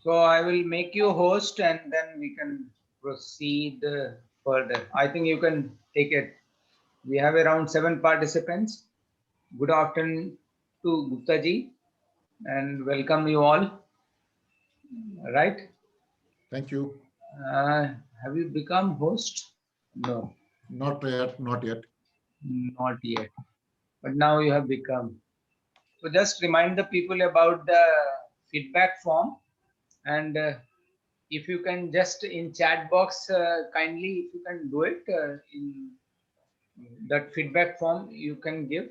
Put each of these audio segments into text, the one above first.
So I will make you host and then we can proceed further. I think you can take it. We have around 7 participants. Good afternoon to Gupta ji and welcome you all. Right? Thank you. Have you become host? No, Not yet. Not yet. not yet. But now you have become. So just remind the people about the feedback form and if you can just in chat box kindly if you can do it in that feedback form you can give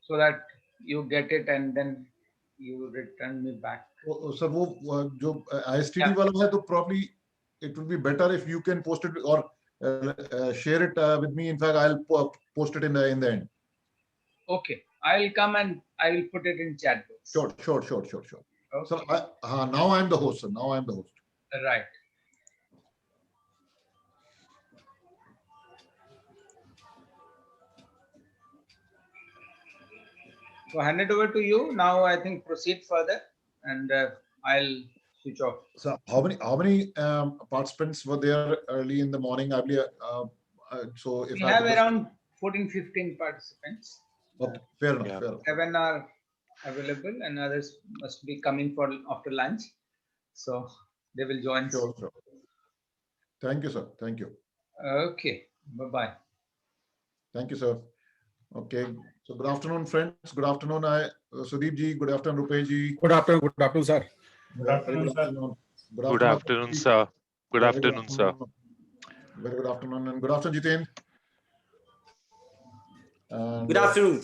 so that you get it and then you return me back. Sir, वो जो ISTD Yeah. वाला है तो probably it would be better if you can post it or share it with me. In fact, I'll post it in the end. Okay, I will come and I will put it in chat box. Sure. Okay. So now I'm the host, sir. Now I'm the host. Right. So hand it over to you. Now I think proceed further and I'll switch off. So how many participants were there early in the morning? I believe. So if We I have could just... around 14-15 participants. Okay, fair enough. Yeah. Fair enough. 7 are available and others must be coming for after lunch. So they will join. Sure. Thank you, sir. Thank you. Okay. Bye-bye. Thank you, sir. Okay. So good afternoon, friends. Good afternoon, Sudeep ji. Good afternoon, Rupesh ji. Good afternoon, sir. Good afternoon, sir. Good afternoon, sir. Good afternoon, sir. Very good afternoon, and good afternoon, Jiten. And, Good afternoon.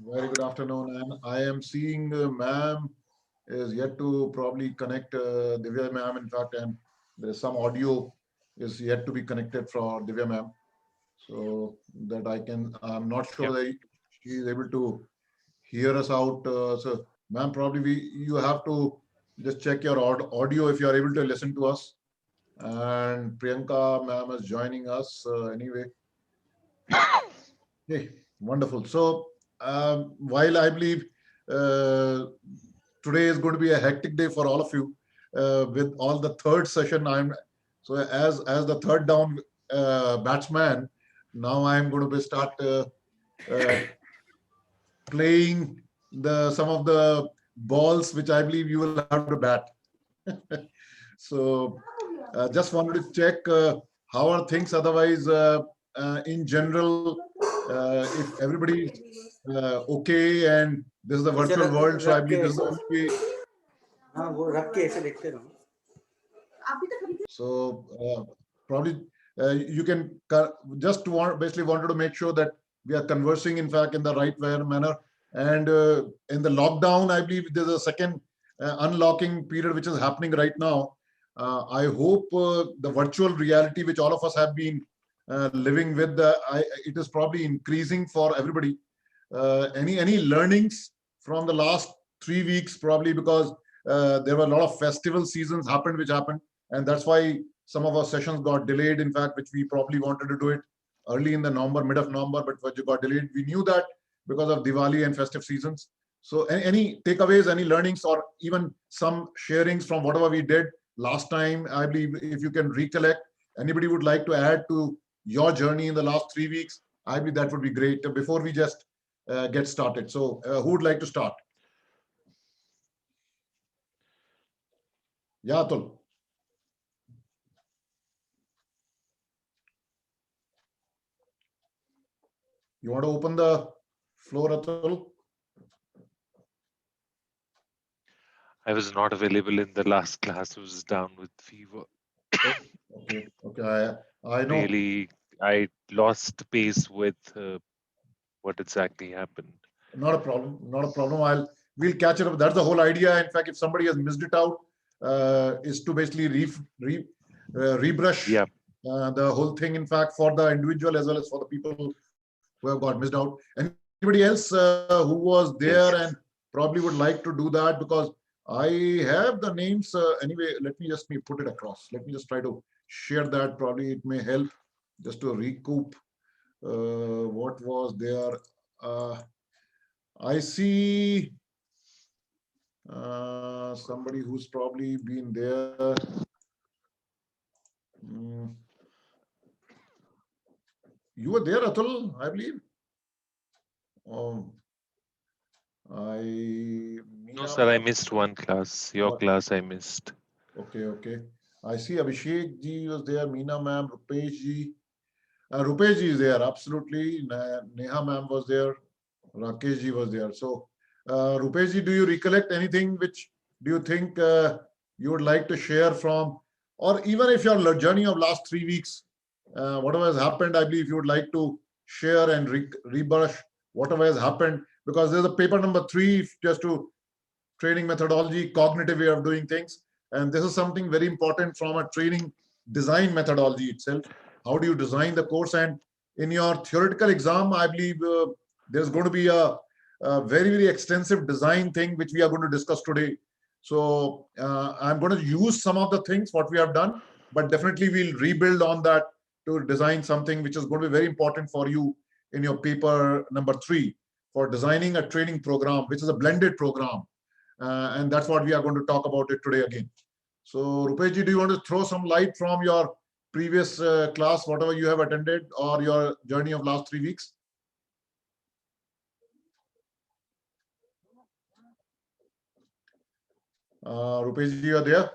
Very good afternoon. And I am seeing ma'am is yet to probably connect Divya ma'am, in fact, and there is some audio is yet to be connected for Divya ma'am. So that I'm not sure that she is able to hear us out. So ma'am, probably you have to just check your audio if you are able to listen to us. And Priyanka ma'am is joining us anyway. Hey, wonderful. So while I believe today is going to be a hectic day for all of you with all the third session, so as the third down batsman, now I'm going to start playing some of the balls which I believe you will have to bat. So just wanted to check how are things otherwise in general, if everybody okay, and this is the virtual world, so I believe this is the only way. So probably you can just basically wanted to make sure that we are conversing in fact in the right manner. And in the lockdown, I believe there's a second unlocking period which is happening right now. I hope the virtual reality which all of us have been living with, it is probably increasing for everybody. Any learnings from the last 3 weeks, probably because there were a lot of festival seasons which happened, and that's why some of our sessions got delayed, in fact, which we probably wanted to do it early in the November, mid of November, but which got delayed. We knew that because of Diwali and festive seasons. So any takeaways, any learnings, or even some sharings from whatever we did last time? I believe if you can recollect, anybody would like to add to your journey in the last 3 weeks, I believe that would be great before we just get started. So who would like to start? Yeah, Atul. You want to open the floor, Atul? I was not available in the last class. I was down with fever. Okay. I know. Really, I lost pace with what exactly happened. Not a problem. We'll catch it up. That's the whole idea. In fact, if somebody has missed it out, is to basically rebrush the whole thing. In fact, for the individual as well as for the people who have got missed out. Anybody else who was there and probably would like to do that, because I have the names. Anyway, let me just put it across. Let me just try to share that. Probably it may help just to recoup what was there. I see Somebody who's probably been there. Mm, you were there, Atul, I believe. Oh, No, Meena sir, I ma'am. missed one class. Your class I missed. Okay, okay. I see Abhishek ji was there, Meena ma'am, Rupesh ji. Rupesh ji is there, absolutely. Neha ma'am was there, Rakesh ji was there. So, Rupesh ji, do you recollect anything which do you think you would like to share from, or even if your journey of last 3 weeks, whatever has happened, I believe you would like to share and rebrush whatever has happened, because there's a paper number 3 just to training methodology, cognitive way of doing things. And this is something very important from a training design methodology itself. How do you design the course? And in your theoretical exam, I believe there's going to be a very, very extensive design thing which we are going to discuss today. So I'm going to use some of the things what we have done, but definitely we'll rebuild on that to design something which is going to be very important for you in your paper number 3 for designing a training program, which is a blended program. And that's what we are going to talk about it today again. So, Rupesh, do you want to throw some light from your previous class, whatever you have attended, or your journey of last 3 weeks? Rupesh, you are there.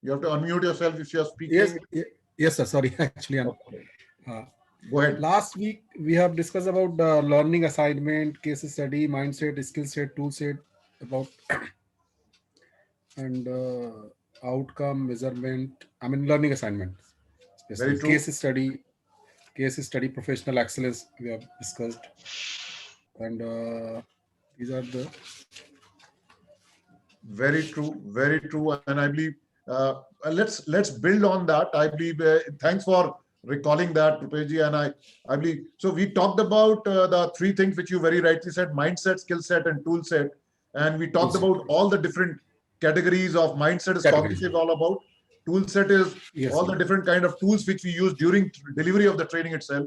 You have to unmute yourself if you are Yes, speaking. yes, sir. Sorry, actually, Okay. uh, Go ahead. last week we have discussed about learning assignment, case study, mindset, skill set, tool set, about and outcome measurement. I mean, learning assignment, Very especially true. case study, professional excellence. We have discussed, and these are the Very true. Very true. And I believe let's build on that. I believe thanks for recalling that, Rupeji. And I believe so. We talked about the 3 things which you very rightly said: mindset, skill set, and tool set. And we tool talked set about all the different categories of mindset is categories. cognitive all about. Tool set is Yes, all the different kind of tools which we use during delivery of the training itself,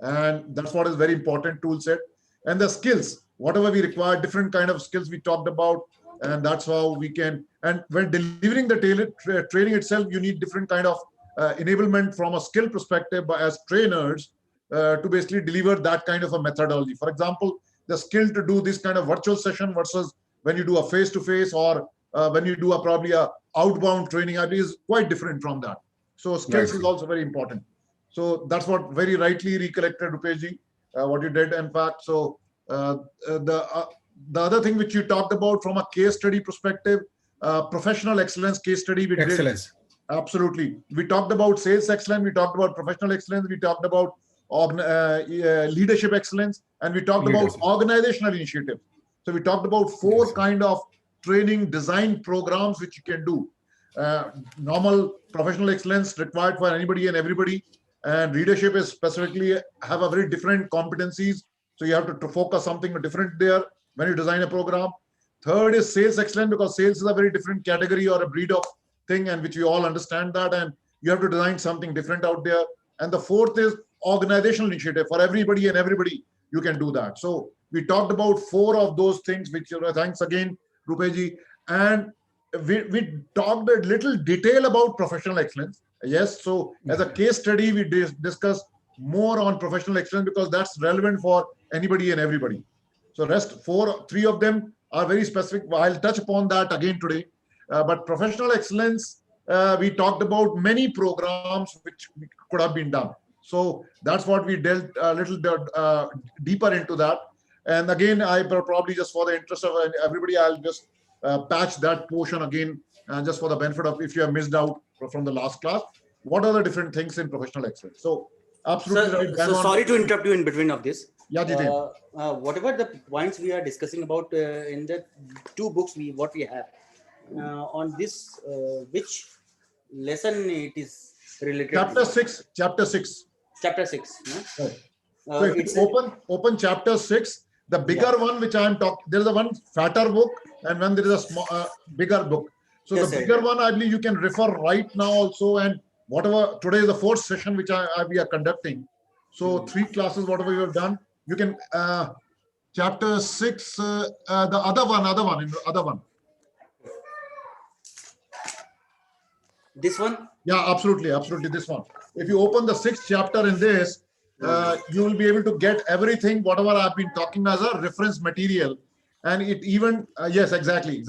and that's what is very important tool set. And the skills, whatever we require, different kind of skills we talked about, and that's how we can. And when delivering the training itself, you need different kind of enablement from a skill perspective as trainers to basically deliver that kind of a methodology. For example, the skill to do this kind of virtual session versus when you do a face-to-face, or when you do a probably a outbound training, I believe is quite different from that. So right. skills is also very important. So that's what very rightly recollected, Rupesh, what you did, in fact. So uh, the other thing which you talked about from a case study perspective, professional excellence case study we did. Excellence. Absolutely. We talked about sales excellence, we talked about professional excellence, we talked about leadership excellence, and we talked about Leaders. organizational initiatives. So we talked about 4 Yes. kind of training design programs which you can do. Normal professional excellence required for anybody and everybody, and leadership is specifically have a very different competencies. So you have to focus something different there when you design a program. Third is sales excellence, because sales is a very different category or a breed of thing, and which we all understand that, and you have to design something different out there. And the fourth is organizational initiative for everybody and everybody. You can do that. So we talked about 4 of those things, which thanks again, Rupeji. And we talked a little detail about professional excellence. Yes. So as a case study, we discuss more on professional excellence because that's relevant for anybody and everybody. So rest 3 of them are very specific. I'll touch upon that again today. But professional excellence, we talked about many programs which could have been done. So that's what we dealt a little deeper into that. And again, I probably, just for the interest of everybody, I'll just patch that portion again, just for the benefit of if you have missed out from the last class. What are the different things in professional excellence? So absolutely So, right. Bang so on. sorry to interrupt you in between of this. Yeah, Jiten. Whatever the points we are discussing about in the 2 books what we have on this, which lesson it is related Chapter to? 6. Chapter 6. Chapter 6. No? Right. So if It's you open chapter 6, the bigger one which I am talking, there is a one fatter book and when there is a small, bigger book. So yes, the sir. bigger one, I believe you can refer right now also. And whatever today is the 4th session which we are conducting. So 3 classes, whatever you have done, you can chapter 6, the other one. This one? Yeah, absolutely, absolutely. This one. If you open the 6th chapter in this, you will be able to get everything, whatever I've been talking as a reference material. And it even, yes, exactly.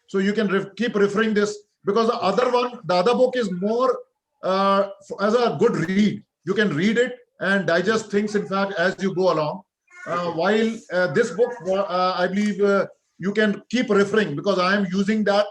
So you can keep referring this, because the other one, the other book is more as a good read. You can read it and digest things, in fact, as you go along. While this book, I believe you can keep referring, because I am using that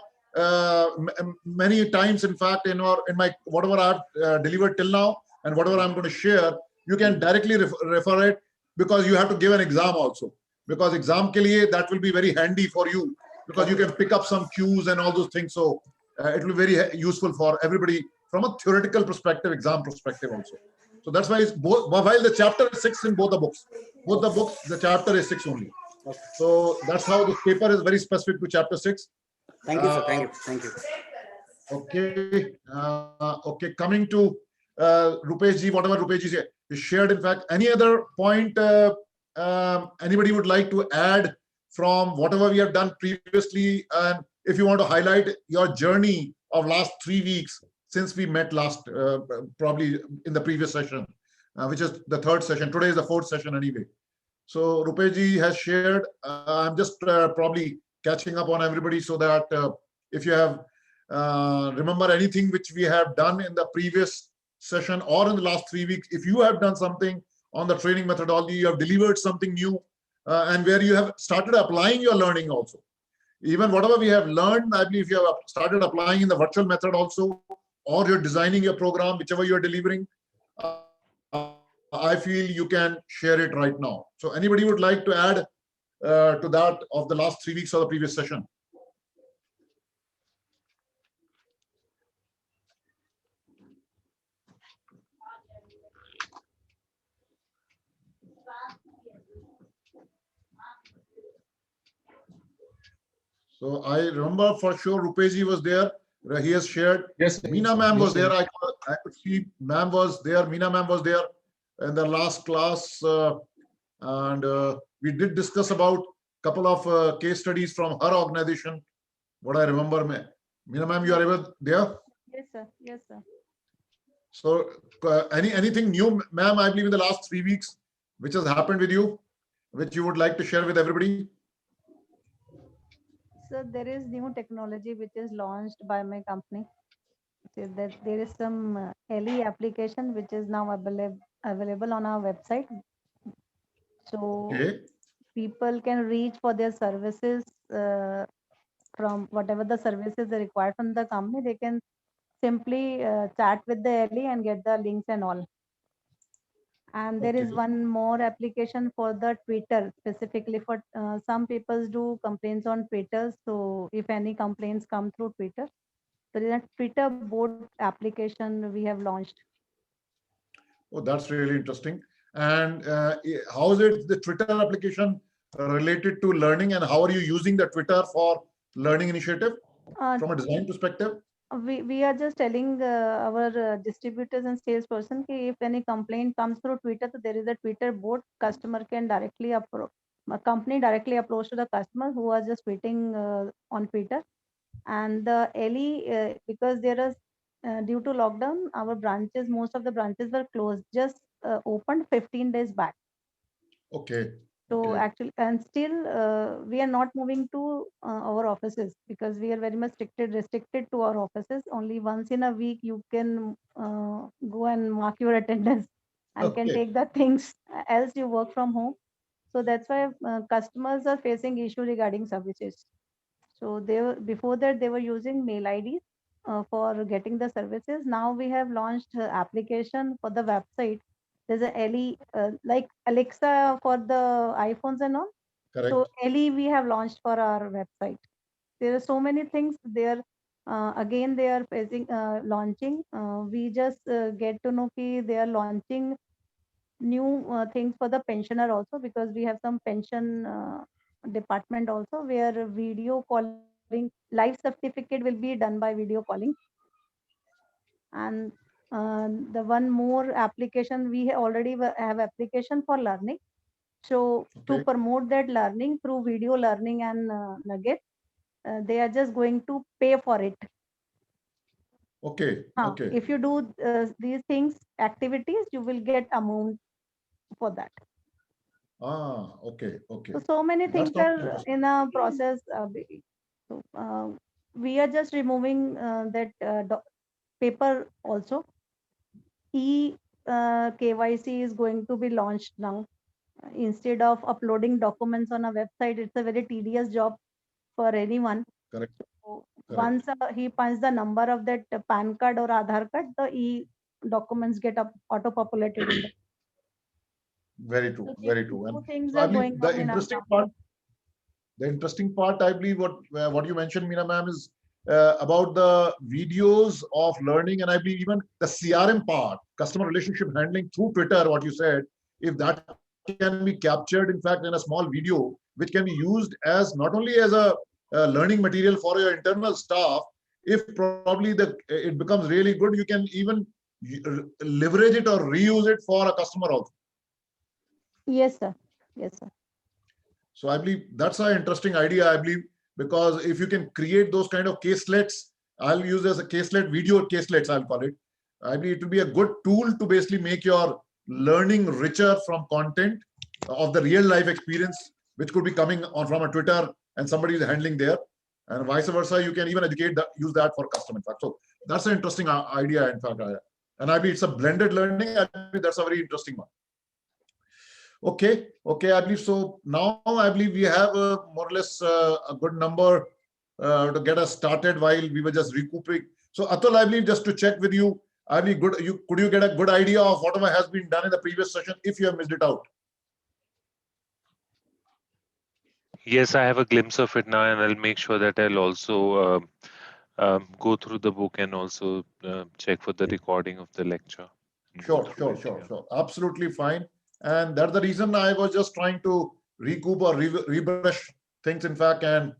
many times, in fact, in my whatever I've delivered till now and whatever I'm going to share, you can directly refer it, because you have to give an exam also, because exam ke liye that will be very handy for you, because you can pick up some cues and all those things. So it will be very useful for everybody from a theoretical perspective, exam perspective also. So that's why it's both, while the chapter is 6 in both the books, the chapter is 6 only. So that's how this paper is very specific to chapter 6. Thank you, sir. Thank you. Okay. Okay. Coming to Rupesh ji, whatever Rupesh ji shared. In fact, any other point anybody would like to add from whatever we have done previously, and if you want to highlight your journey of last 3 weeks since we met last, probably in the previous session, which is the 3rd session. Today is the 4th session anyway. So Rupesh ji has shared. I'm just probably catching up on everybody, so that if you have remember anything which we have done in the previous session or in the last 3 weeks, if you have done something on the training methodology, you have delivered something new, and where you have started applying your learning also. Even whatever we have learned, I believe you have started applying in the virtual method also, or you're designing your program, whichever you're delivering, I feel you can share it right now. So anybody would like to add to that of the last 3 weeks or the previous session? So I remember for sure Rupesh was there. He has shared. Yes, Meena ma'am was there. I could see ma'am was there. Meena ma'am was there in the last class, and we did discuss about couple of case studies from her organization. What I remember, Meena ma'am, you are ever there? Yes, sir. Yes, sir. So anything new, ma'am? I believe in the last 3 weeks, which has happened with you, which you would like to share with everybody. So there is new technology which is launched by my company. So that there is some LE application which is now available on our website. So Okay. people can reach for their services from whatever the services they require from the company. They can simply chat with the LE and get the links and all. And there is Okay. one more application for the Twitter, specifically for some people do complaints on Twitter. So if any complaints come through Twitter, there is a Twitter board application we have launched. Oh, that's really interesting. And how is it the Twitter application related to learning, and how are you using the Twitter for learning initiative Uh, from a design perspective? we are just telling our distributors and salesperson ki if any complaint comes through Twitter, so there is a Twitter board. Customer can directly approach, company directly approach to the customer who are just waiting on Twitter. And the LE, because there is due to lockdown, our branches, most of the branches were closed, just opened 15 days back. Okay. So Okay. actually, and still we are not moving to our offices because we are very much restricted to our offices. Only once in a week you can go and mark your attendance and can Okay. take the things. Else you work from home. So that's why customers are facing issue regarding services. So they were, before that they were using mail IDs for getting the services. Now we have launched application for the website. There's a LE like Alexa for the iPhones and all. So Correct. LE we have launched for our website. There are so many things there. Again, they are facing launching. We just get to know ki they are launching new things for the pensioner also, because we have some pension department also where video calling life certificate will be done by video calling. And the one more application we already have application for learning. So to Okay. promote that learning through video learning and Nugget, they are just going to pay for it. Okay. Okay. If you do these things, activities, you will get amount for that. Okay. Okay. So many That things sounds are interesting. in a process. So, we are just removing that paper also. KYC is going to be launched now. Instead of uploading documents on a website, it's a very tedious job for anyone. Correct. So Correct. once he punches the number of that PAN card or Aadhaar card, the documents get auto populated in the. Very true. So these Very true. And two things so I are believe going on in our company. the interesting part, I believe, what you mentioned, Meena ma'am, is about the videos of learning, and I believe even the CRM part, customer relationship handling through Twitter. What you said, if that can be captured, in fact, in a small video, which can be used as not only as a learning material for your internal staff, if probably it becomes really good, you can even leverage it or reuse it for a customer also. Yes, sir. Yes, sir. So I believe that's an interesting idea. I believe because if you can create those kind of caselets, I'll use as a caselet, video caselets, I'll call it. I believe it will be a good tool to basically make your learning richer from content of the real life experience, which could be coming on from a Twitter and somebody is handling there. And vice versa, you can even use that for custom, in fact. So that's an interesting idea, in fact. And I believe it's a blended learning. I believe that's a very interesting one. Okay, okay, I believe so. Now I believe we have more or less a good number to get us started while we were just recouping. So Atul, I believe just to check with you, I believe could you get a good idea of whatever has been done in the previous session if you have missed it out? Yes, I have a glimpse of it now, and I'll make sure that I'll also go through the book and also check for the recording of the lecture. And go Sure, through sure, it. sure, Yeah. sure. Absolutely fine. And that's the reason I was just trying to recoup or rebrush things, in fact. And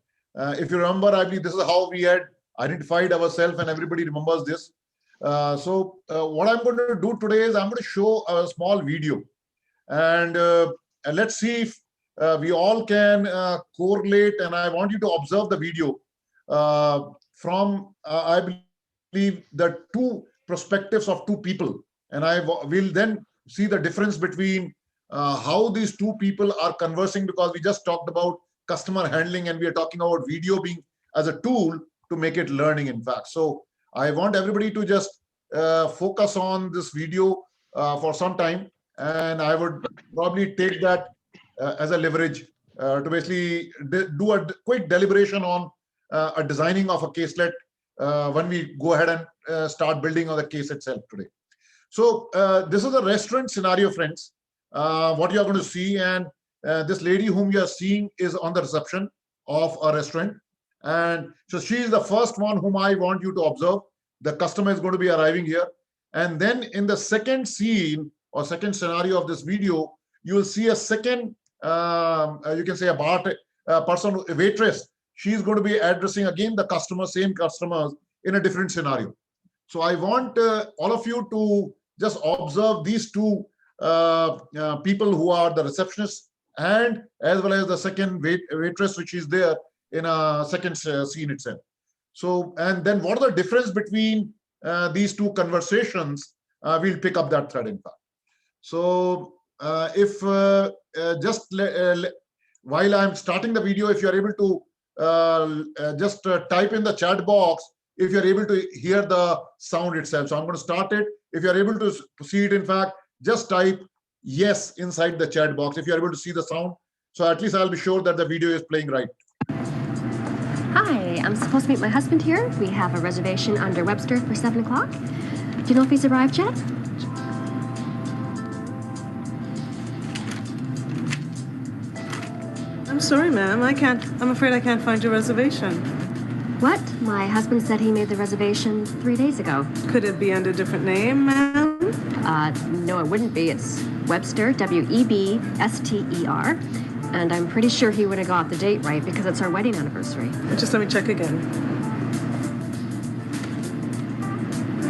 if you remember, I believe this is how we had identified ourselves, and everybody remembers this. What I'm going to do today is I'm going to show a small video. And let's see if we all can correlate. And I want you to observe the video from, I believe, the two perspectives of two people. And will then see the difference between how these two people are conversing, because we just talked about customer handling and we are talking about video being as a tool to make it learning, in fact. So I want everybody to just focus on this video for some time, and I would probably take that as a leverage to basically do a quick deliberation on a designing of a caselet when we go ahead and start building on the case itself today. So this is a restaurant scenario, friends. What you are going to see, and this lady whom you are seeing is on the reception of a restaurant, and so she is the first one whom I want you to observe. The customer is going to be arriving here, and then in the second scene or second scenario of this video, you will see a second, you can say a person, a waitress. She is going to be addressing again the customer, same customers in a different scenario. So I want all of you to just observe these two people who are the receptionists, and as well as the second waitress, which is there in a second scene itself. So, and then what are the difference between these two conversations? We'll pick up that thread, in fact. So if while I'm starting the video, if you're able to just type in the chat box, if you're able to hear the sound itself. So I'm going to start it. If you're able to see it, in fact, just type yes inside the chat box if you're able to see the sound. So at least I'll be sure that the video is playing right. Hi, I'm supposed to meet my husband here. We have a reservation under Webster for 7 o'clock. Do you know if he's arrived yet? I'm sorry, ma'am. I'm afraid I can't find your reservation. What? My husband said he made the reservation 3 days ago. Could it be under a different name, ma'am? No, it wouldn't be. It's Webster, W-E-B-S-T-E-R. And I'm pretty sure he would have got the date right because it's our wedding anniversary. Just let me check again.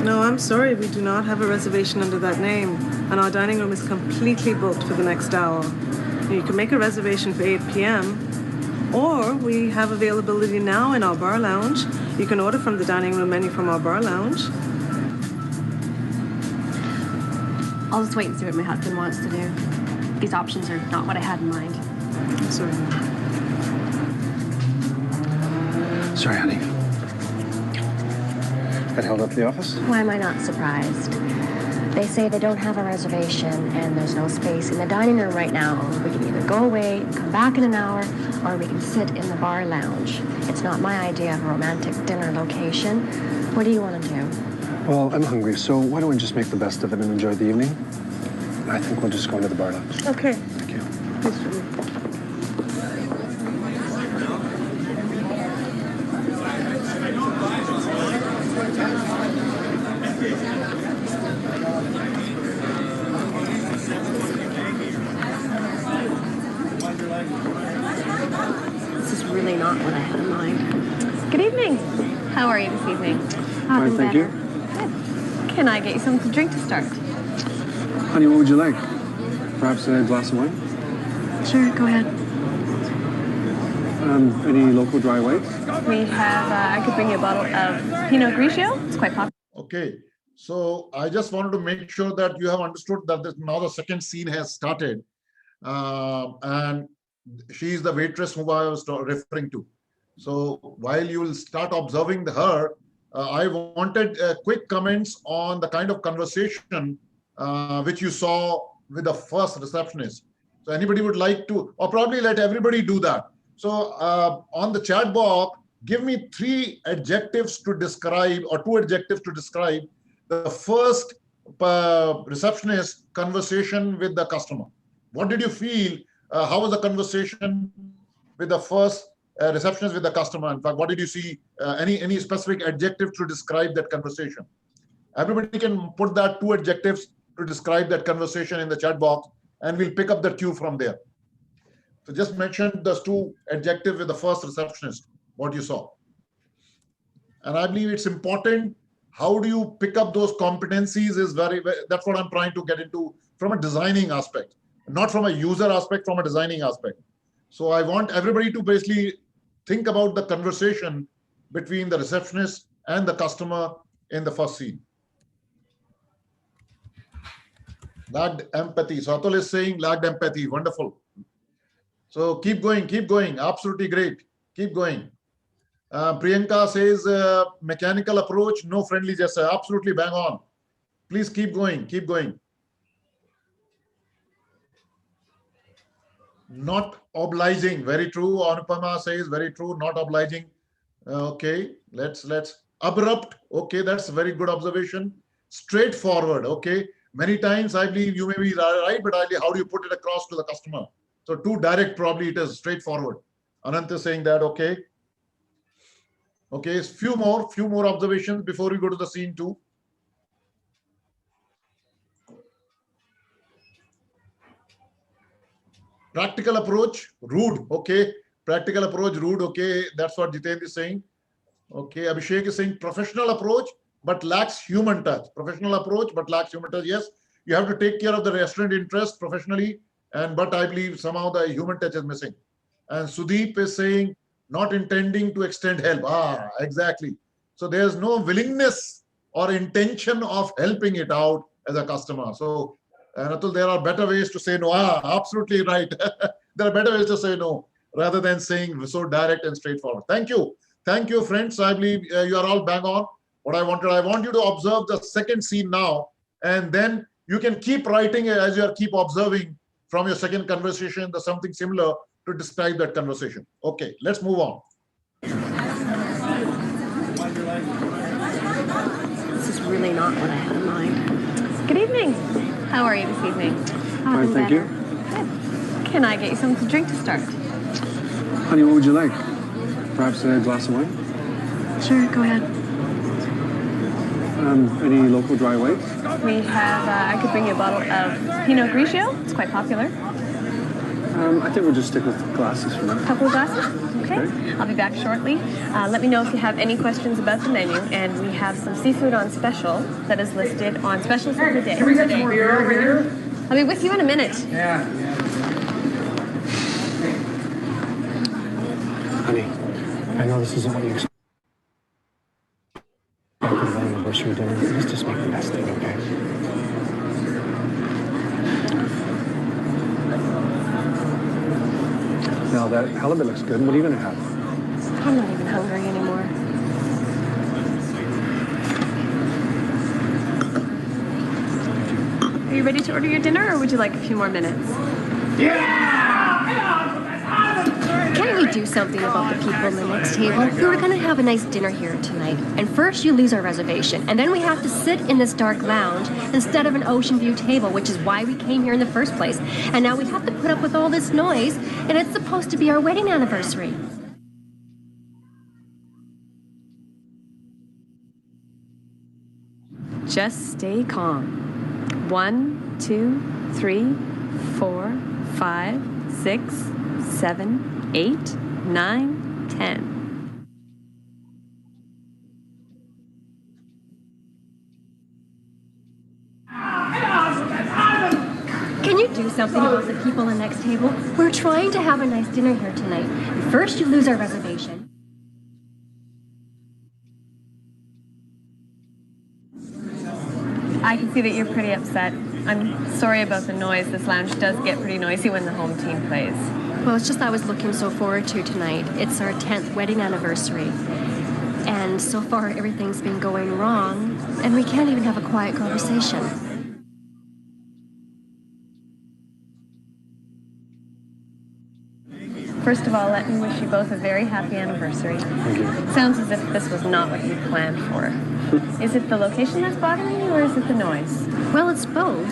No, I'm sorry. We do not have a reservation under that name. And our dining room is completely booked for the next hour. You can make a reservation for 8 p.m. Or we have availability now in our bar lounge. You can order from the dining room menu from our bar lounge. I'll just wait and see what my husband wants to do. These options are not what I had in mind. Sorry. Sorry, honey. Got held up at the office? Why am I not surprised? They say they don't have a reservation and there's no space in the dining room right now. We can either go away and come back in an hour, or we can sit in the bar lounge. It's not my idea of a romantic dinner location. What do you want to do? Well, I'm hungry, so why don't we just make the best of it and enjoy the evening? I think we'll just go into the bar lounge. Okay. Thank you. Please do. This is really not what I had in mind. Good evening. How are you this evening? Fine, thank you. Good. Can I get you something to drink to start? Honey, what would you like? Perhaps a glass of wine? Sure, go ahead. Any local dry whites? We have, I could bring you a bottle of Pinot Grigio. It's quite popular. Okay, so I just wanted to make sure that you have understood that now the second scene has started, and she is the waitress who I was referring to. So while you will start observing her, I wanted quick comments on the kind of conversation which you saw with the first receptionist. So anybody would like to, or probably let everybody do that. So on the chat box, give me 3 adjectives to describe, or 2 adjectives to describe the first receptionist conversation with the customer. What did you feel? How was the conversation with the first receptionist with the customer? In fact, what did you see? Any specific adjective to describe that conversation? Everybody can put that 2 adjectives to describe that conversation in the chat box, and we'll pick up the cue from there. So just mention those 2 adjectives with the first receptionist, what you saw. And I believe it's important. How do you pick up those competencies is that's what I'm trying to get into from a designing aspect, not from a user aspect, from a designing aspect. So I want everybody to basically think about the conversation between the receptionist and the customer in the first scene. Lacked empathy. So Atul is saying lacked empathy. Wonderful. So keep going, absolutely great. Keep going. Priyanka says mechanical approach, no friendly gesture. Absolutely bang on. Please keep going, keep going. Not obliging, very true. Anupama says very true, not obliging. Okay, let's abrupt. Okay, that's a very good observation. Straightforward. Okay, many times I believe you may be right, but how do you put it across to the customer? So too direct, probably it is straightforward. Anant is saying that. Okay. Okay, few more observations before we go to the scene 2. Practical approach, rude. Okay, practical approach, rude. Okay, that's what Jitendra is saying. Okay, Abhishek is saying professional approach but lacks human touch. Professional approach but lacks human touch. Yes, you have to take care of the restaurant interest professionally, but I believe somehow the human touch is missing. And Sudeep is saying not intending to extend help. Exactly. So there's no willingness or intention of helping it out as a customer. So Atul, there are better ways to say no. Absolutely right. There are better ways to say no rather than saying so direct and straightforward. Thank you. Thank you, friends. I believe you are all bang on what I wanted. I want you to observe the second scene now, and then you can keep writing as you keep observing from your second conversation, there's something similar to describe that conversation. Okay, let's move on. This is really not what I had in mind. Good evening. How are you this evening? Fine, thank you. Good. Can I get you something to drink to start? Honey, what would you like? Perhaps a glass of wine? Sure, go ahead. Any local dry whites? We have, I could bring you a bottle of Pinot Grigio. It's quite popular. I think we'll just stick with glasses for now. A couple of glasses? Okay. I'll be back shortly. Let me know if you have any questions about the menu, and we have some seafood on special that is listed on specials of the day. Can we get some more beer over here? I'll be with you in a minute. Yeah. Honey, I know this isn't what you expected of an anniversary dinner. Let's just make the best of it, okay? Now that halibut looks good. What are you gonna have? I'm not even hungry anymore. Are you ready to order your dinner, or would you like a few more minutes? Can't we do something about the people on the next table? We were gonna have a nice dinner here tonight, and first you lose our reservation, and then we have to sit in this dark lounge instead of an ocean view table, which is why we came here in the first place. And now we have to put up with all this noise, and it's supposed to be our wedding anniversary. Just stay calm. 1, 2, 3, 4, 5, 6, 7, 8, 9, 10. Can you do something about the people on the next table? We're trying to have a nice dinner here tonight, and first you lose our reservation. I can see that you're pretty upset. I'm sorry about the noise. This lounge does get pretty noisy when the home team plays. Well, it's just I was looking so forward to tonight. It's our 10th wedding anniversary. And so far, everything's been going wrong, and we can't even have a quiet conversation. First of all, let me wish you both a very happy anniversary. Thank you. Sounds as if this was not what you planned for. Is it the location that's bothering you, or is it the noise? Well, it's both.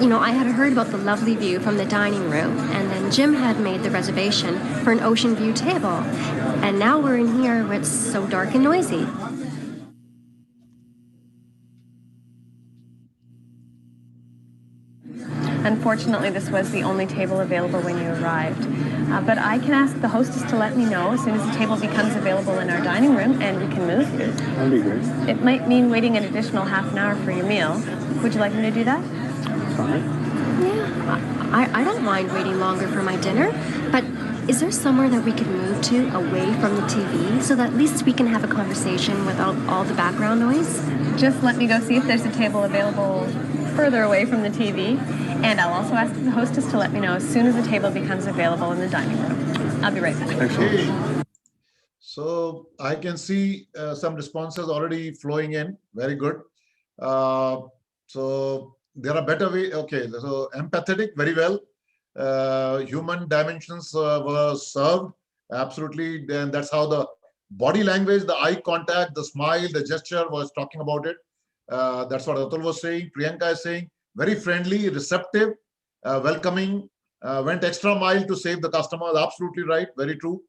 You know, I had heard about the lovely view from the dining room, and then Jim had made the reservation for an ocean view table. And now we're in here where it's so dark and noisy. Unfortunately, this was the only table available when you arrived. But I can ask the hostess to let me know as soon as the table becomes available in our dining room, and we can move you. That'd be great. It might mean waiting an additional half an hour for your meal. Would you like me to do that? Fine. Yeah, I don't mind waiting longer for my dinner, but is there somewhere that we could move to away from the TV so that at least we can have a conversation without all the background noise? Just let me go see if there's a table available further away from the TV, and I'll also ask the hostess to let me know as soon as the table becomes available in the dining room. I'll be right back. Thanks so much. So I can see some responses already flowing in. Very good. So there are better way. Okay, so empathetic, very well. Human dimensions were served. Absolutely. Then that's how the body language, the eye contact, the smile, the gesture was talking about it. That's what Atul was saying. Priyanka is saying very friendly, receptive, welcoming, went extra mile to save the customer. Absolutely right. Very true.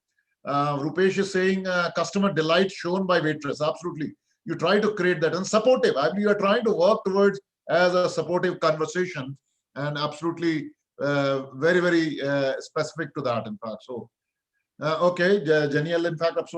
Rupesh is saying customer delight shown by waitress. Absolutely. You try to create that, and supportive. I mean, you are trying to work towards as a supportive conversation, and absolutely very, very specific to that, in fact. So, okay, Jeniel, in fact, that's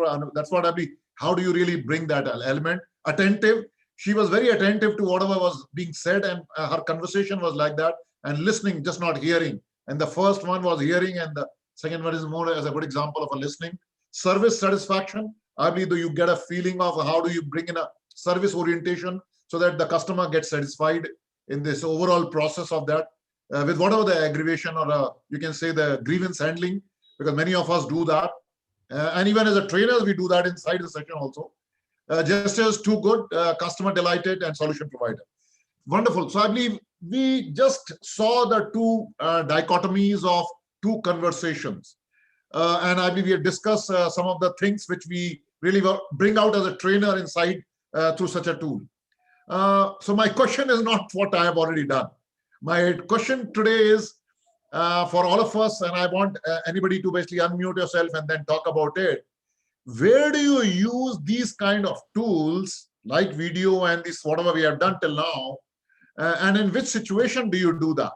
what I mean. How do you really bring that element? Attentive. She was very attentive to whatever was being said, and her conversation was like that, and listening, just not hearing. And the first one was hearing, and the second one is more as a good example of a listening. Service satisfaction. I believe you get a feeling of how do you bring in a service orientation so that the customer gets satisfied in this overall process of that, with whatever the aggravation or you can say the grievance handling, because many of us do that. And even as a trainers, we do that inside the session also. Gestures too good, customer delighted, and solution provider. Wonderful. So I believe we just saw the two dichotomies of two conversations. And I believe we have discussed some of the things which we really bring out as a trainer inside through such a tool. So my question is not what I have already done. My question today is for all of us, and I want anybody to basically unmute yourself and then talk about it. Where do you use these kind of tools like video and this whatever we have done till now, and in which situation do you do that?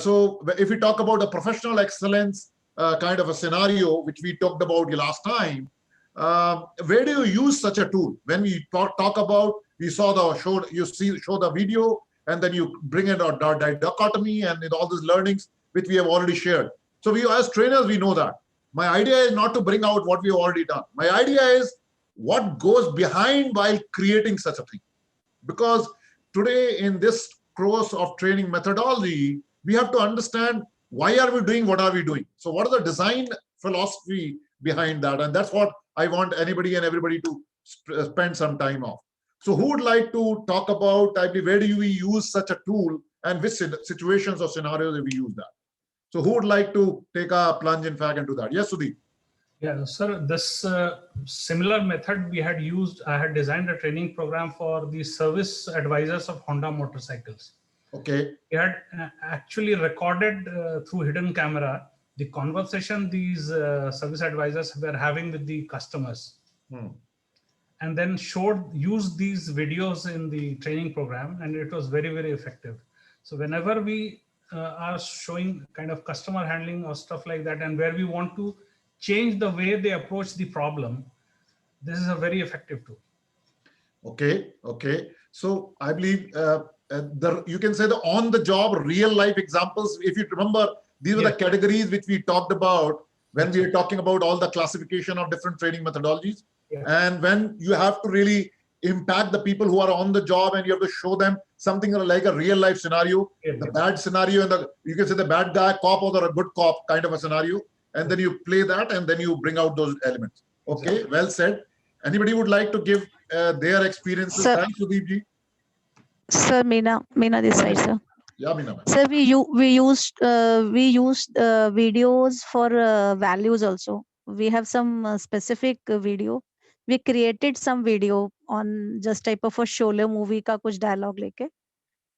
So if we talk about a professional excellence kind of a scenario which we talked about the last time, where do you use such a tool? When we talk about, we saw the show, you show the video, and then you bring in a dichotomy and in all these learnings which we have already shared. So we as trainers, we know that. My idea is not to bring out what we've already done. My idea is what goes behind while creating such a thing. Because today in this course of training methodology, we have to understand why are we doing what are we doing. So what is the design philosophy behind that? And that's what I want anybody and everybody to spend some time on. So who would like to talk about, I believe, where do we use such a tool and which situations or scenarios do we use that? So who would like to take a plunge in fact into that? Yes, Sudeep. Yeah, sir, this similar method we had used, I had designed a training program for the service advisors of Honda motorcycles. Okay. We had actually recorded through hidden camera the conversation these service advisors were having with the customers. And then used these videos in the training program, and it was very, very effective. So whenever we are showing kind of customer handling or stuff like that, and where we want to change the way they approach the problem, this is a very effective tool. Okay, okay. So I believe you can say the on-the-job, real-life examples. If you remember, these were the categories which we talked about when we were talking about all the classification of different training methodologies. And when you have to really impact the people who are on the job and you have to show them something like a real life scenario, the bad scenario, and you can say the bad guy, cop or a good cop kind of a scenario. And then you play that and then you bring out those elements. Okay, well said. Anybody would like to give their experiences? Sir. Thanks, Sudeep ji. Sir, Meena this side, sir. Yeah, Meena. Sir, we used videos for values also. We have some specific video. We created some video on just type of a Sholay movie ka kuch dialogue leke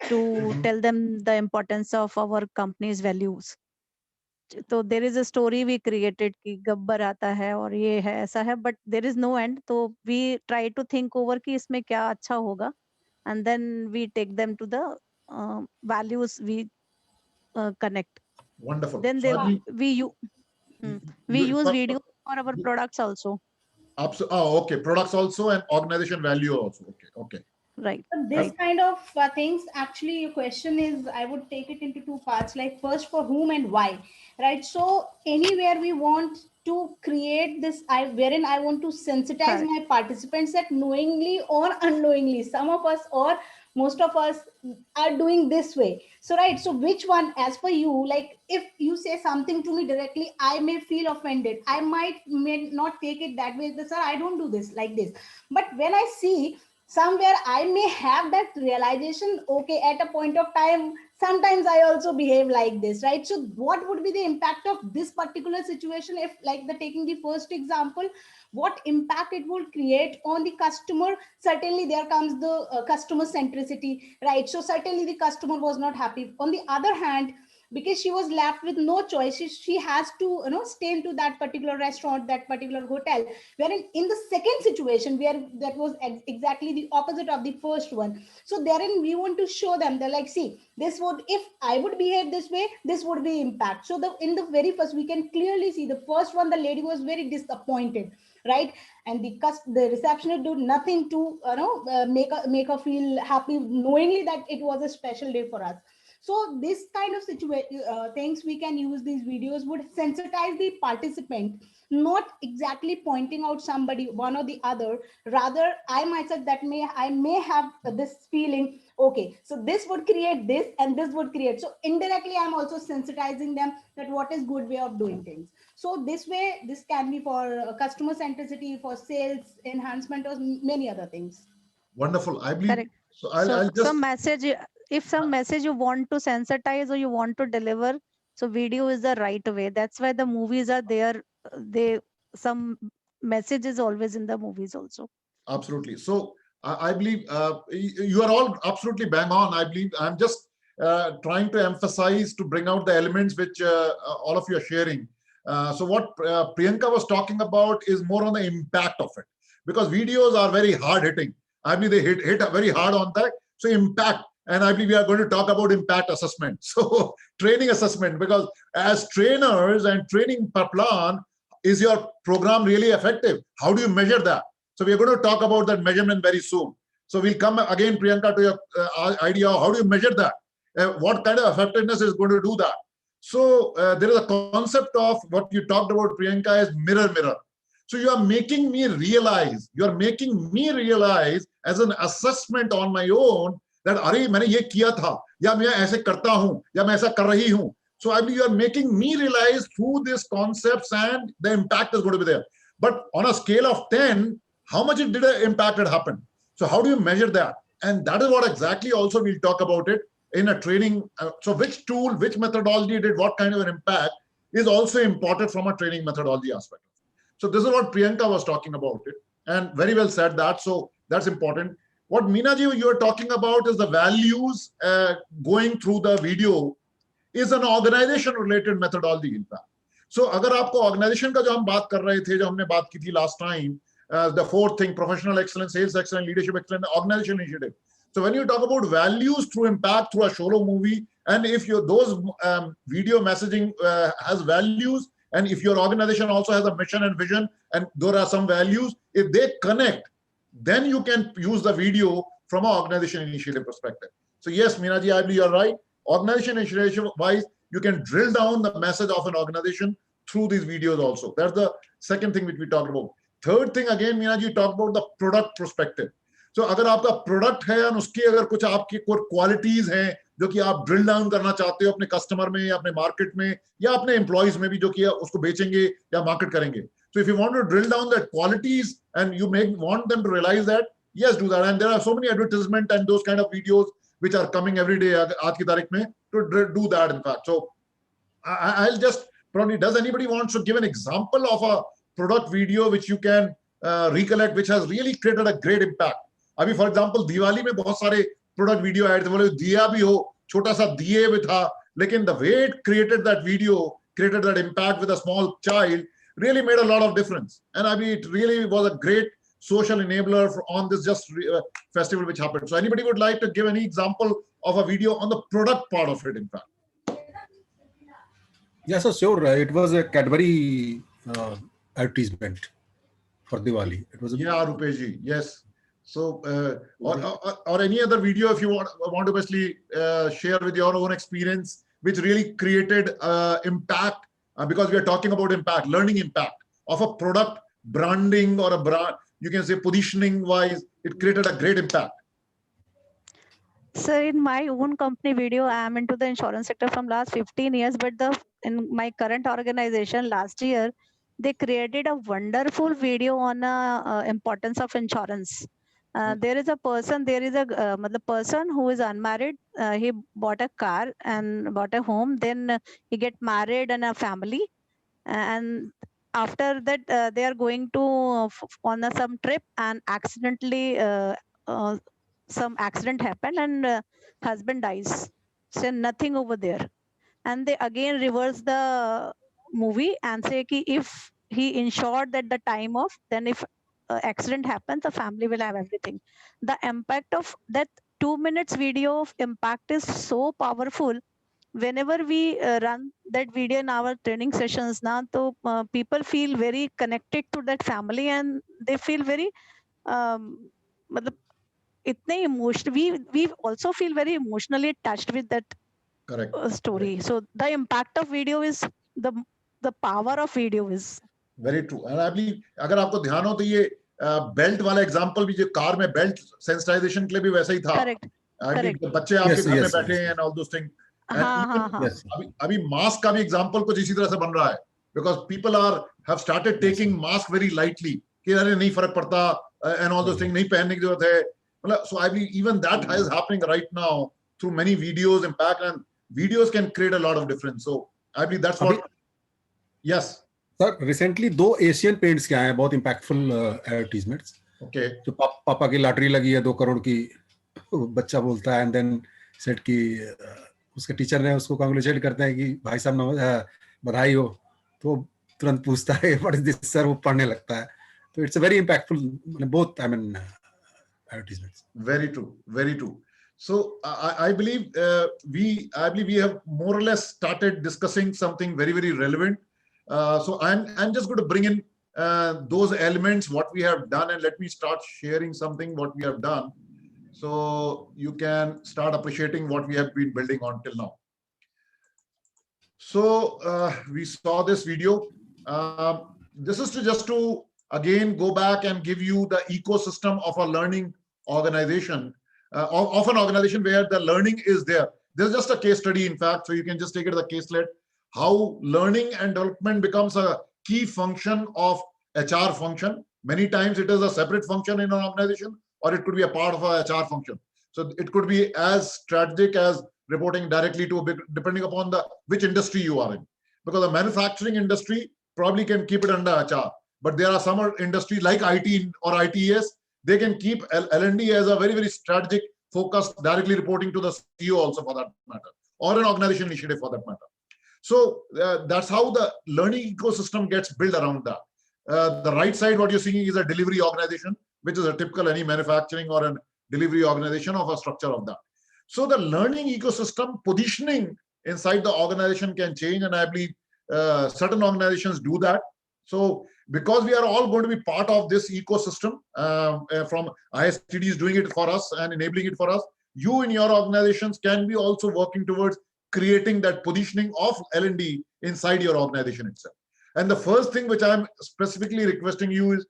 to tell them the importance of our company's values. So there is a story we created कि गब्बर आता है और ये है ऐसा है, but there is no end. So we try to think over कि इसमें क्या अच्छा होगा, and then we take them to the values we connect. Wonderful. Then So we use videos for our products also. Oh, okay. Products also and organization value also. Okay, okay. Right. This kind of things, actually your question is, I would take it into two parts, like first for whom and why, right? So anywhere we want to create this, wherein I want to sensitize my participants that knowingly or unknowingly, some of us or most of us are doing this way. So, right. So which one, as per you, like if you say something to me directly, I may feel offended. I may not take it that way. Sir, I don't do this like this. But when I see somewhere I may have that realization, okay, at a point of time, sometimes I also behave like this, right? So what would be the impact of this particular situation if, like taking the first example, what impact it will create on the customer? Certainly there comes the customer centricity, right? So certainly the customer was not happy. On the other hand, because she was left with no choice, she has to stay into that particular restaurant, that particular hotel, wherein in the second situation where that was exactly the opposite of the first one. So therein we want to show them, they're like, see, this would, if I would behave this way, this would be impact. So in the very first, we can clearly see the first one, the lady was very disappointed, right? And the receptionist did nothing to make her feel happy, knowingly that it was a special day for us. So this kind of things we can use, these videos would sensitize the participant, not exactly pointing out somebody, one or the other. Rather, I myself I may have this feeling, okay, so this would create this and this would create. So indirectly, I'm also sensitizing them that what is good way of doing things. So this way, this can be for customer centricity, for sales enhancement, or many other things. Wonderful. I believe. Correct. So I'll just some message. If some message you want to sensitize or you want to deliver, so video is the right way. That's why the movies are there. Some message is always in the movies also. Absolutely. So I believe you are all absolutely bang on. I believe I'm just trying to emphasize to bring out the elements which all of you are sharing. So what Priyanka was talking about is more on the impact of it, because videos are very hard hitting. I believe they hit very hard on that. So impact. And I believe we are going to talk about impact assessment. So training assessment, because as trainers and training per plan, is your program really effective? How do you measure that? So we're going to talk about that measurement very soon. So we'll come again, Priyanka, to your idea of how do you measure that? What kind of effectiveness is going to do that? So there is a concept of what you talked about, Priyanka, as mirror, mirror. So you are making me realize, as an assessment on my own that अरे मैंने ये किया था, या मैं ऐसे करता हूँ, या मैं ऐसा कर रही हूँ. So I mean, you are making me realize through these concepts, and the impact is going to be there. But on a scale of 10, how much did an impact had happen? So how do you measure that? And that is what exactly also we'll talk about it in a training. So which tool, which methodology did what kind of an impact is also important from a training methodology aspect. So this is what Priyanka was talking about it, and very well said that. So that's important. What Meena ji you are talking about is the values going through the video is an organization related methodology in fact. So अगर आपको organization का जो हम बात कर रहे थे, जो हमने बात की थी last time, the fourth thing, professional excellence, sales excellence, leadership excellence, organization initiative. So when you talk about values through impact through a solo movie, and if those video messaging has values, and if your organization also has a mission and vision, and there are some values, if they connect, then you can use the video from an organization initiative perspective. So yes, Meena ji, I believe you're right. Organization initiative wise, you can drill down the message of an organization through these videos also. That's the second thing which we talked about. Third thing, again, Meena ji talked about the product perspective. So अगर आपका product है और उसकी अगर कुछ आपकी qualities हैं जो कि आप ड्रिल डाउन करना चाहते हो अपने कस्टमर में या अपने मार्केट में या अपने एम्प्लॉइज में भी जो कि उसको बेचेंगे या मार्केट करेंगे. So if you want to drill down that qualities and you want them to realize that, yes, do that. And there are so many advertisement and those kind of videos which are coming every day आज की तारीख में to do that in fact. So I'll just probably, does anybody wants to give an example of a product video which you can recollect which has really created a great impact? अभी for example Diwali में बहुत सारे product video आए थे, बोले दिया भी हो, छोटा सा दिए भी था, लेकिन the way it created that video, created that impact with a small child really made a lot of difference. And I mean, it really was a great social enabler on this just festival which happened. So anybody would like to give any example of a video on the product part of it in fact? Yes, so sure. It was a Cadbury advertisement for Diwali. It was Rupesh ji, yes. So or any other video if you want to basically share with your own experience which really created impact, because we are talking about impact, learning impact of a product, branding or a brand, you can say positioning wise, it created a great impact. So in my own company video, I am into the insurance sector from last 15 years, but in my current organization last year, they created a wonderful video on importance of insurance. There is a person who is unmarried. He bought a car and bought a home. Then he get married and a family. And after that, they are going to on some trip and accidentally some accident happened and husband dies. So nothing over there. And they again reverse the movie and say ki if he insured at the time of, then if accident happens, the family will have everything. The impact of that 2 minutes video of impact is so powerful. Whenever we run that video in our training sessions now, so people feel very connected to that family and they feel very itne emotional. We also feel very emotionally touched with that story. So the impact of video is the power of video is very true. And I believe अगर आपको ध्यान हो तो ये belt वाला example भी जो car में बेल्ट सेंसिटाइजेशन के लिए भी वैसा ही था. Correct. बच्चे आपके घर में बैठे हैं and all those things. अभी मास्क का भी एग्जांपल कुछ इसी तरह से बन रहा है, because people have started taking mask very lightly कि अरे नहीं फर्क पड़ता and all those things, नहीं पहनने की जरूरत है. So I believe even that is happening right now through many videos, impact, and videos can create a lot of difference. So I believe that's what. Yes. Sir recently 2 Asian paints के आए हैं बहुत impactful advertisements. Okay. तो पापा की lottery लगी है 2 करोड़ की, बच्चा बोलता है एंड देन सेट की उसके टीचर ने उसको कांग्रेचुलेट करते हैं कि भाई साहब बधाई हो, तो तुरंत पूछता है व्हाट इज दिस सर, वो पढ़ने लगता है. तो it's a very impactful both I mean advertisements. Very true, very true. So I believe we have more or less started discussing something very, very relevant. So I'm just going to bring in those elements what we have done, and let me start sharing something what we have done, so you can start appreciating what we have been building on till now. So we saw this video. This is just to again go back and give you the ecosystem of a learning organization, of an organization where the learning is there. There's just a case study, in fact, so you can just take it as a caselet. How learning and development becomes a key function of HR function. Many times it is a separate function in an organization, or it could be a part of a HR function. So it could be as strategic as reporting directly to a big, depending upon the which industry you are in. Because the manufacturing industry probably can keep it under HR, but there are some industries like IT or ITES, they can keep L&D as a very strategic focus, directly reporting to the CEO also for that matter, or an organization initiative for that matter. So that's how the learning ecosystem gets built around that. The right side, what you're seeing is a delivery organization, which is a typical any manufacturing or a delivery organization of a structure of that. So the learning ecosystem positioning inside the organization can change, and I believe certain organizations do that. So because we are all going to be part of this ecosystem, from ISTD is doing it for us and enabling it for us, you in your organizations can be also working towards creating that positioning of L&D inside your organization itself. And the first thing which I'm specifically requesting you is,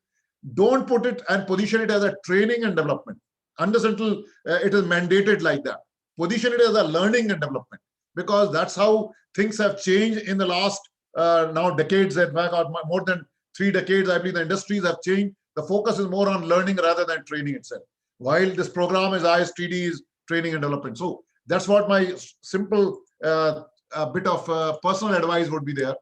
don't put it and position it as a training and development unless until it is mandated like that. Position it as a learning and development, because that's how things have changed in the last now decades, in fact, or more than 3 decades. I believe the industries have changed. The focus is more on learning rather than training itself, while this program is ISTD is training and development. So that's what my simple bit of personal advice would be there.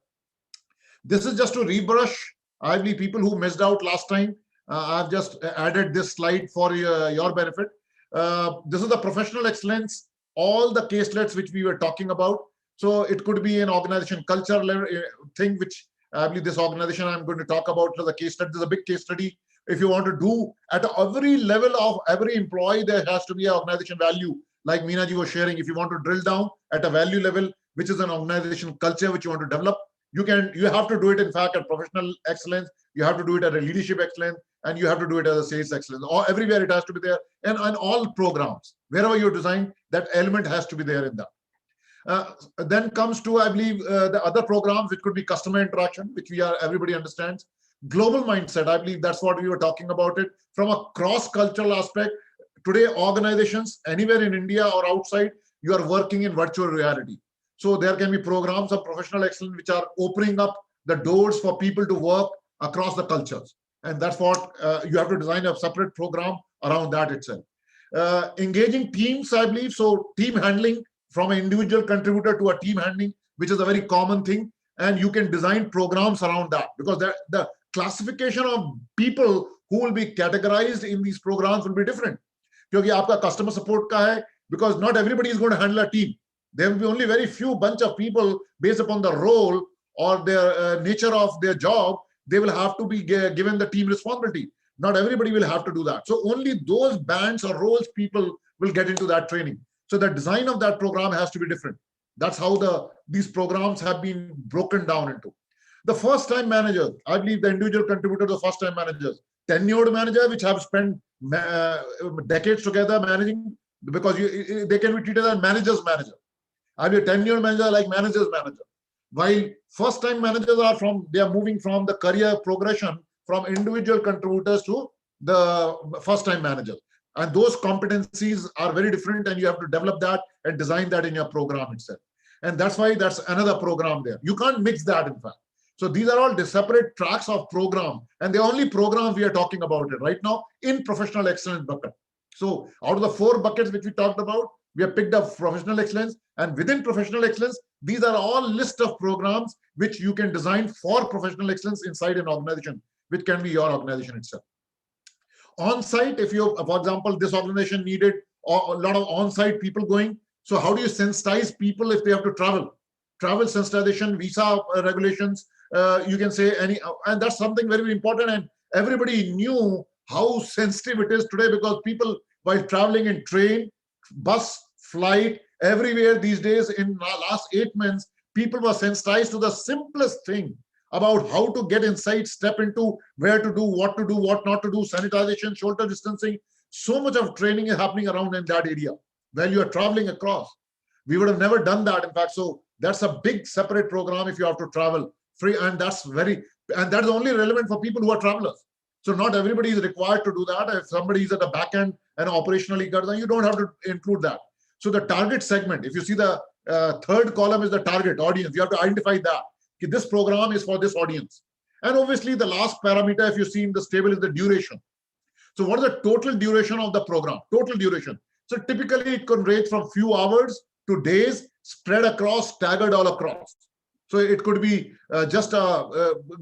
This is just to rebrush, I believe, people who missed out last time. I've just added this slide for your benefit. This is the professional excellence, all the caselets which we were talking about. So it could be an organization culture thing, which I believe this organization I'm going to talk about as a case study. There's a big case study. If you want to do at every level of every employee, there has to be an organization value, like Meena ji was sharing. If you want to drill down at a value level, which is an organization culture which you want to develop, you have to do it, in fact, at professional excellence. You have to do it at a leadership excellence, and you have to do it as a sales excellence. Or everywhere it has to be there, and on all programs, wherever you design, that element has to be there in that. Then comes to, I believe, the other programs, which could be customer interaction, which everybody understands. Global mindset, I believe that's what we were talking about it from a cross-cultural aspect. Today, organizations anywhere in India or outside, you are working in virtual reality. So there can be programs of professional excellence which are opening up the doors for people to work across the cultures. And that's what you have to design a separate program around that itself. Engaging teams, I believe. So team handling, from an individual contributor to a team handling, which is a very common thing. And you can design programs around that, because the classification of people who will be categorized in these programs will be different. Because aapka customer support ka hai, because not everybody is going to handle a team. There will be only very few bunch of people based upon the role or their nature of their job. They will have to be given the team responsibility. Not everybody will have to do that. So only those bands or roles people will get into that training. So the design of that program has to be different. That's how these programs have been broken down into. The first-time managers, I believe the individual contributors, the first-time managers, tenured manager, which have spent decades together managing, because they can be treated as manager's manager. I mean, tenured manager like manager's manager. While first-time managers they are moving from the career progression from individual contributors to the first-time managers. And those competencies are very different, and you have to develop that and design that in your program itself. And that's why that's another program there. You can't mix that, in fact. So these are all the separate tracks of program, and the only programs we are talking about it right now in professional excellence bucket. So out of the 4 buckets which we talked about, we have picked up professional excellence, and within professional excellence, these are all list of programs which you can design for professional excellence inside an organization, which can be your organization itself. On-site, if you, for example, this organization needed a lot of on-site people going. So how do you sensitize people if they have to travel? Travel sensitization, visa regulations, you can say and that's something very, very important. And everybody knew how sensitive it is today, because people, while traveling in train, bus, flight, everywhere these days in the last 8 months, people were sensitized to the simplest thing about how to get inside, step into, where to do, what not to do, sanitization, shoulder distancing. So much of training is happening around in that area while you are traveling across. We would have never done that, in fact. So That's a big separate program if you have to travel free, and that's only relevant for people who are travelers. So not everybody is required to do that. If somebody is at the back end and operationally got that, you don't have to include that. So the target segment, if you see the third column is the target audience, you have to identify that. This program is for this audience. And obviously the last parameter, if you see in this table, is the duration. So what is the total duration of the program? Total duration. So typically it can range from few hours to days, spread across, staggered all across. So it could be just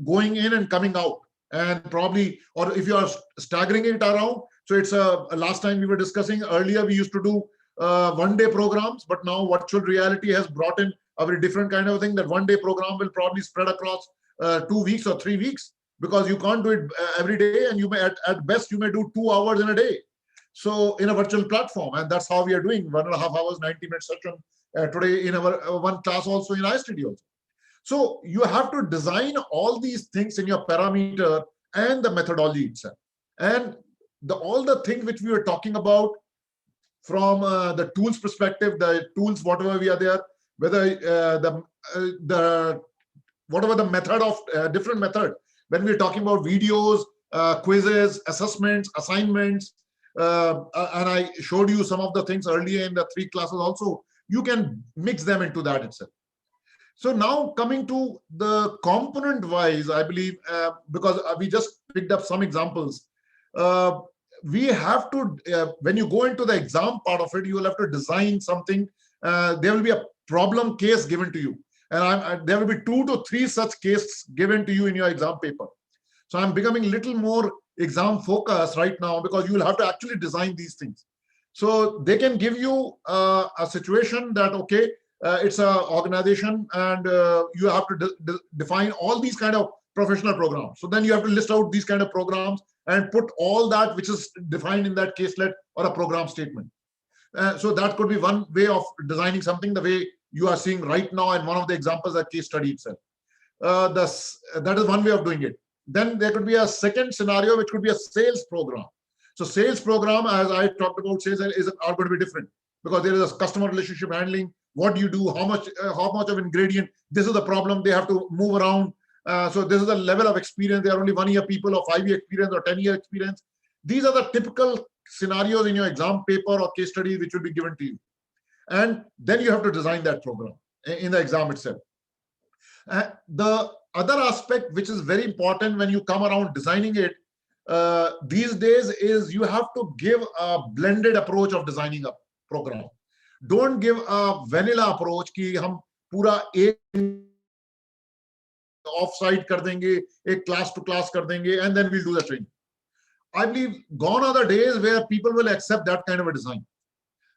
going in and coming out, and probably, or if you are staggering it around. So it's last time we were discussing earlier, we used to do 1-day programs, but now virtual reality has brought in a very different kind of thing, that 1-day program will probably spread across 2 weeks or 3 weeks, because you can't do it every day, and you may at best you may do 2 hours in a day. So in a virtual platform, and that's how we are doing 1.5 hours, 90-minute session today in our one class also in ISTD also. So you have to design all these things in your parameter and the methodology itself, and all the things which we were talking about from the tools perspective, the tools whatever we are there, whether whatever the method of different method, when we're talking about videos, quizzes, assessments, assignments, and I showed you some of the things earlier in the 3 classes also, you can mix them into that itself. So now coming to the component wise, I believe, because we just picked up some examples, we have to, when you go into the exam part of it, you will have to design something. There will be a problem case given to you, and there will be 2 to 3 such cases given to you in your exam paper. So I'm becoming a little more exam focused right now, because you will have to actually design these things. So they can give you a situation that, okay, it's an organization, and you have to define all these kind of professional programs. So then you have to list out these kind of programs and put all that which is defined in that caselet or a program statement. So that could be one way of designing something, the way you are seeing right now, and one of the examples that case study itself. That is one way of doing it. Then there could be a second scenario, which could be a sales program. So sales program, as I talked about, sales are going to be different, because there is a customer relationship handling. What do you do? How much of ingredient? This is the problem. They have to move around. So this is the level of experience. They are only 1-year people, or 5-year experience, or 10-year experience. These are the typical scenarios in your exam paper or case study which will be given to you. And then you have to design that program in the exam itself. The other aspect which is very important when you come around designing it these days is you have to give a blended approach of designing a program. Don't give a vanilla approach ki hum pura ek offsite kar denge, ek class to class kar denge, and then we'll do the training. I believe gone are the days where people will accept that kind of a design.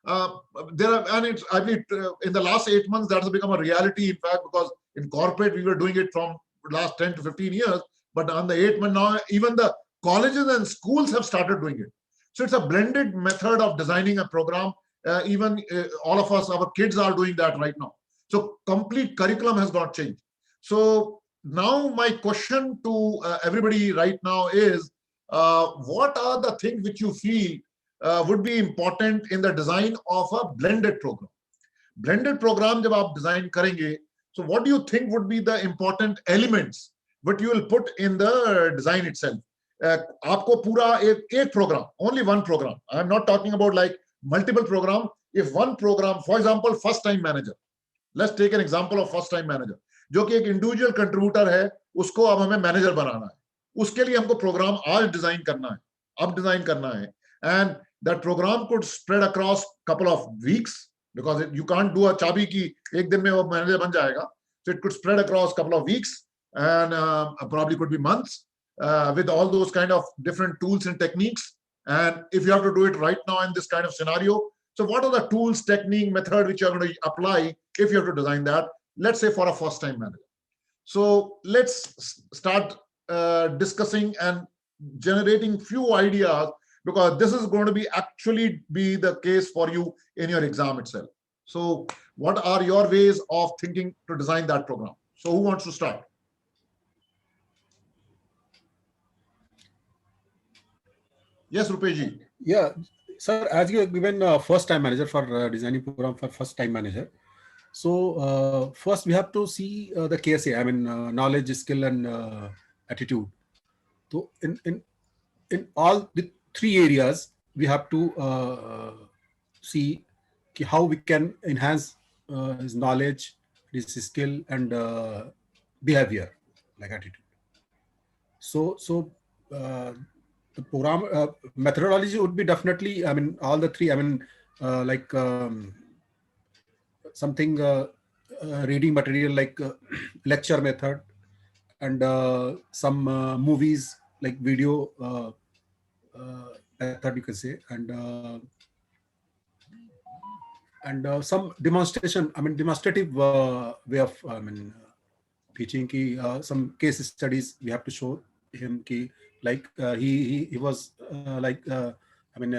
I believe in the last 8 months that has become a reality, in fact, because in corporate we were doing it from last 10 to 15 years, but on the 8 month now, even the colleges and schools have started doing it. So it's a blended method of designing a program. Even all of us, our kids are doing that right now. So complete curriculum has got changed. So now my question to everybody right now is, what are the things which you feel would be important in the design of a blended program? Blended program jab aap design karenge, so what do you think would be the important elements what you will put in the design itself? Aapko pura ek program, only one program. I'm not talking about like multiple program. If one program, for example, first time manager, let's take an example of first time manager, जो कि एक individual contributor है, उसको अब हमें manager बनाना है, उसके लिए हमको प्रोग्राम आज डिजाइन करना है, अब डिजाइन करना है, and that program could spread across couple of weeks, because you can't do a चाबी की एक दिन में वो मैनेजर बन जाएगा. So it could spread across couple of weeks, and probably could be months, with all those kind of different tools and techniques. And if you have to do it right now in this kind of scenario, so what are the tools, technique, method which you are going to apply if you have to design that, let's say for a first time manager? So let's start discussing and generating few ideas, because this is going to be actually be the case for you in your exam itself. So what are your ways of thinking to design that program? So who wants to start? Yes, Rupesh. Yeah, sir, as you have given first time manager for designing program for first time manager, So first we have to see the KSA, I mean knowledge, skill, and attitude. So in all the three areas, we have to see how we can enhance his knowledge, his skill, and behavior, like attitude. So the program methodology would be definitely, I mean, all the three. I mean, like something reading material like lecture method, and some movies like video method, you can say, and some demonstration. I mean, demonstrative way of, I mean, teaching. Ki some case studies we have to show him. Ki like he was I mean,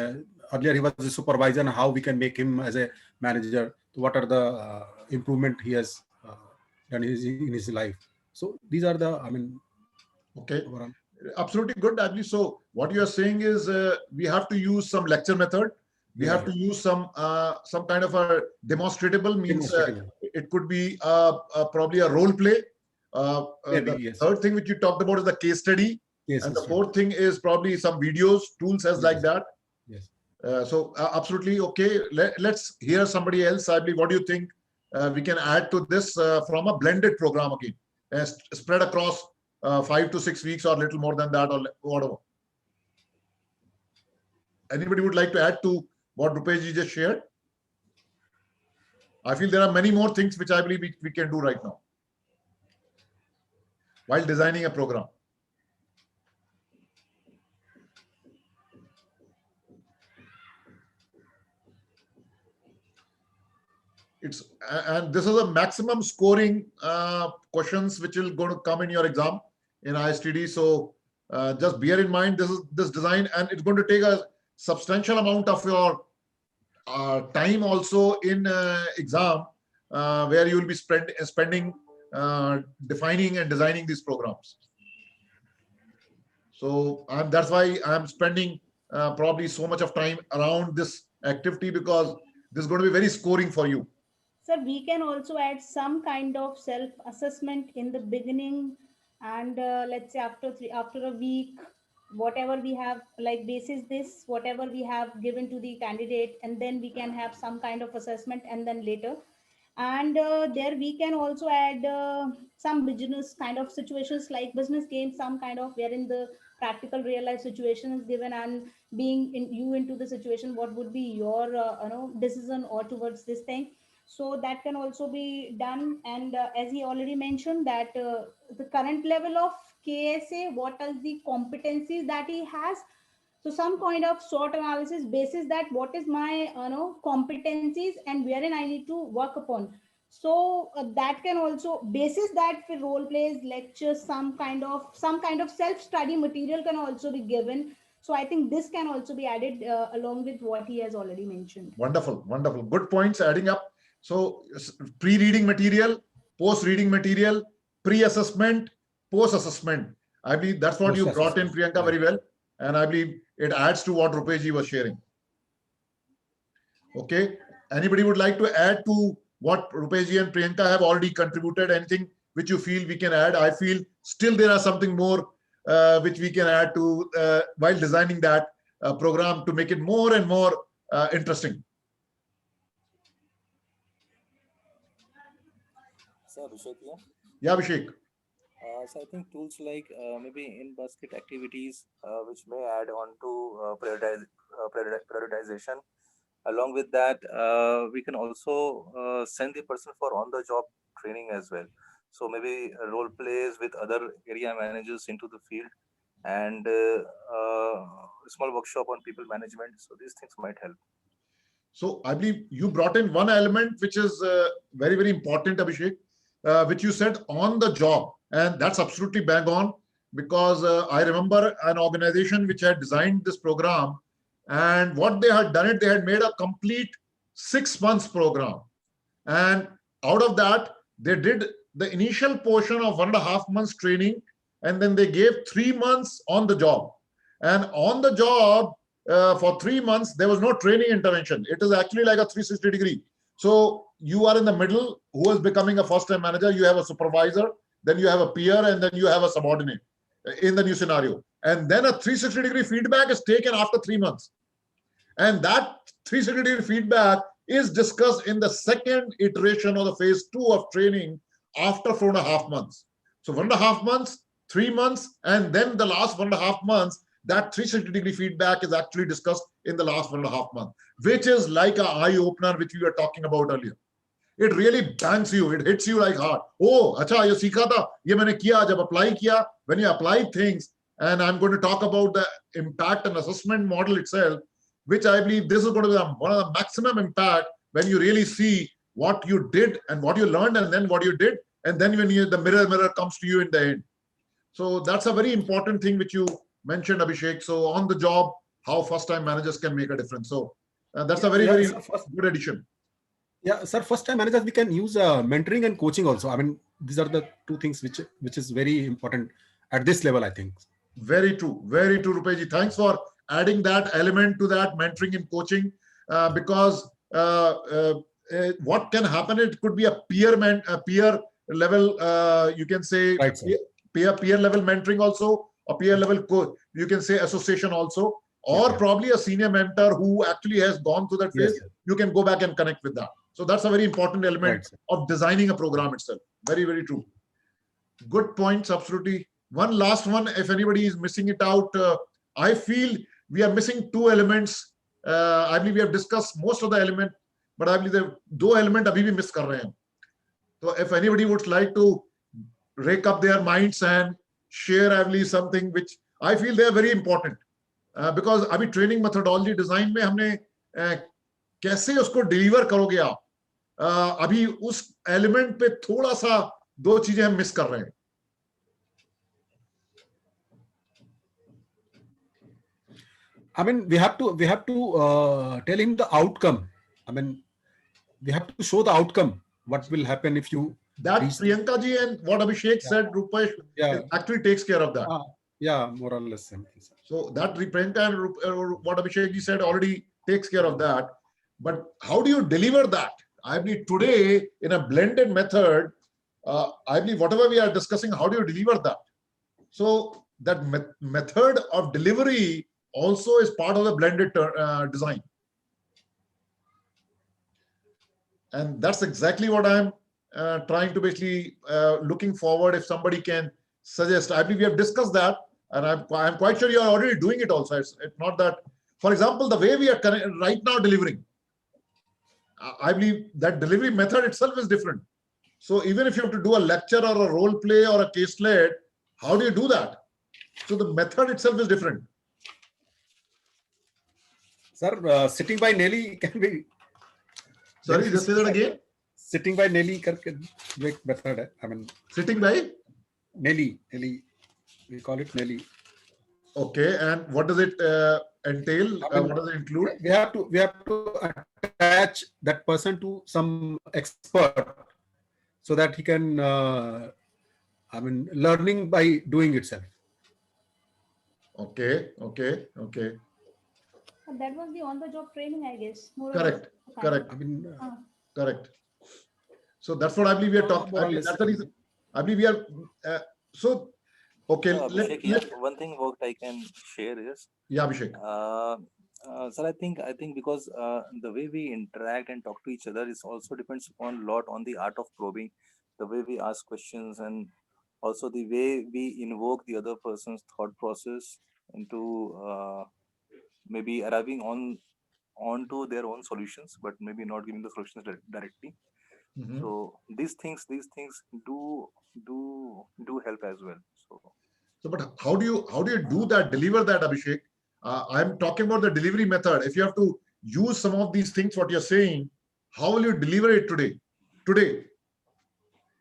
earlier he was a supervisor, and how we can make him as a manager. So what are the improvement he has done in his life? So these are the, I mean, okay, overall. Absolutely good, actually. So what you are saying is we have to use some lecture method. We have to use some kind of a demonstrable, means it could be probably a role play. The Yes. third thing which you talked about is the case study. Yes, and the fourth thing is probably some videos, tools as like that. Yes. So absolutely okay. Let's hear somebody else. I believe, what do you think we can add to this from a blended program again, spread across 5 to 6 weeks or a little more than that, or whatever. Anybody would like to add to what Rupesh ji just shared? I feel there are many more things which I believe we can do right now while designing a program. And this is a maximum scoring questions which will going to come in your exam in ISTD. So just bear in mind this design, and it's going to take a substantial amount of your time also in exam, where you will be spending defining and designing these programs. So that's why I'm spending probably so much of time around this activity, because this is going to be very scoring for you. Sir, we can also add some kind of self-assessment in the beginning, and let's say after a week, whatever we have, like basis this, whatever we have given to the candidate, and then we can have some kind of assessment, and then later. And there we can also add some business kind of situations, like business games, some kind of wherein the practical real life situation is given, and being into the situation, what would be your decision or towards this thing. So that can also be done. And as he already mentioned that the current level of KSA, what are the competencies that he has. So some kind of SWOT analysis basis that what is my competencies and wherein I need to work upon. So that can also basis that for role plays, lectures, some kind of self-study material can also be given. So I think this can also be added along with what he has already mentioned. Wonderful, wonderful, good points adding up. So pre-reading material, post-reading material, pre-assessment, post-assessment. I believe that's what you brought in, Priyanka, very well. And I believe it adds to what Rupesh ji was sharing. Okay. Anybody would like to add to what Rupesh ji and Priyanka have already contributed? Anything which you feel we can add? I feel still there are something more which we can add to while designing that program to make it more and more interesting. Sir, Abhishek here. Yeah, Abhishek. So I think tools like maybe in-basket activities, which may add on to prioritization. Along with that, we can also send the person for on-the-job training as well. So maybe role plays with other area managers into the field, and small workshop on people management. So these things might help. So I believe you brought in one element which is very, very important, Abhishek, which you said on the job. And that's absolutely bang on, because I remember an organization which had designed this program, and what they had done, they had made a complete 6 months program. And out of that, they did the initial portion of 1.5 months training, and then they gave 3 months on the job. And on the job, for 3 months, there was no training intervention. It is actually like a 360 degree. So you are in the middle who is becoming a first-time manager. You have a supervisor, then you have a peer, and then you have a subordinate in the new scenario. And then a 360-degree feedback is taken after 3 months. And that 360-degree feedback is discussed in the second iteration of the phase 2 of training after 4.5 months. So 1.5 months, 3 months, and then the last 1.5 months, that 360-degree feedback is actually discussed in the last 1.5 months, which is like an eye-opener, which we were talking about earlier. It really bangs you, it hits you like hard. Oh, acha, ye sikha tha, ye maine kiya, jab apply kiya. When you apply things, and I'm going to talk about the impact and assessment model itself, which I believe this is going to be one of the maximum impact when you really see what you did and what you learned and then what you did, and then when the mirror comes to you in the end. So that's a very important thing which you mentioned, Abhishek. So on the job, how first-time managers can make a difference. So that's a very good addition. Yeah, sir. First-time managers, we can use mentoring and coaching also. I mean, these are the two things which is very important at this level, I think. Very true, Rupesh. Thanks for adding that element to that mentoring and coaching, because what can happen? It could be a peer level. You can say right, peer level mentoring also, or peer level coach. You can say association also, or probably a senior mentor who actually has gone through that phase. You can go back and connect with that. So that's a very important element of designing a program itself. Very true. Good points, absolutely. One last one, if anybody is missing it out, I feel we are missing two elements. I believe we have discussed most of the element, but I believe the two elements abhi bhi miss kar rahe hain. So if anybody would like to rake up their minds and share, I believe, something which I feel they are very important, because abhi training methodology design में हमने कैसे उसको deliver करोगे आप, अभी उस element पे थोड़ा सा दो चीजें हम मिस कर रहे हैं. I mean, we have to tell him the outcome. I mean, we have to show the outcome. What will happen if you? That Priyanka ji and what Abhishek said, Rupesh, actually takes care of that. Yeah, more or less. So that Priyanka and what Abhishek ji said already takes care of that. But how do you deliver that? I believe today in a blended method, I believe whatever we are discussing, how do you deliver that? So that method of delivery also is part of the blended design. And that's exactly what I'm trying to basically looking forward. If somebody can suggest, I believe we have discussed that, and I'm quite sure you are already doing it also. It's not that, for example, the way we are right now delivering, I believe that delivery method itself is different. So even if you have to do a lecture or a role play or a caselet, how do you do that? So the method itself is different. Sir, sitting by Nelly can be. Sorry, just say that again. Sitting by Nelly करके एक method है. I mean, sitting by Nelly. We call it Nelly. Okay, and what does it entail? I mean, what does it include? We have to attach that person to some expert so that he can. I mean, learning by doing itself. Okay. That was the on-the-job training, I guess. Correct. I mean, correct. So that's what I believe we are talking. I mean, that's the reason. I believe we are. So, okay. Abhishek, one thing what I can share is. Yeah, Abhishek. Sir, I think because the way we interact and talk to each other is also depends upon a lot on the art of probing, the way we ask questions, and also the way we invoke the other person's thought process into maybe arriving onto their own solutions, but maybe not giving the solutions directly. Mm-hmm. So these things do help as well. So, but how do you do that? Deliver that, Abhishek? I'm talking about the delivery method. If you have to use some of these things, what you're saying, how will you deliver it today?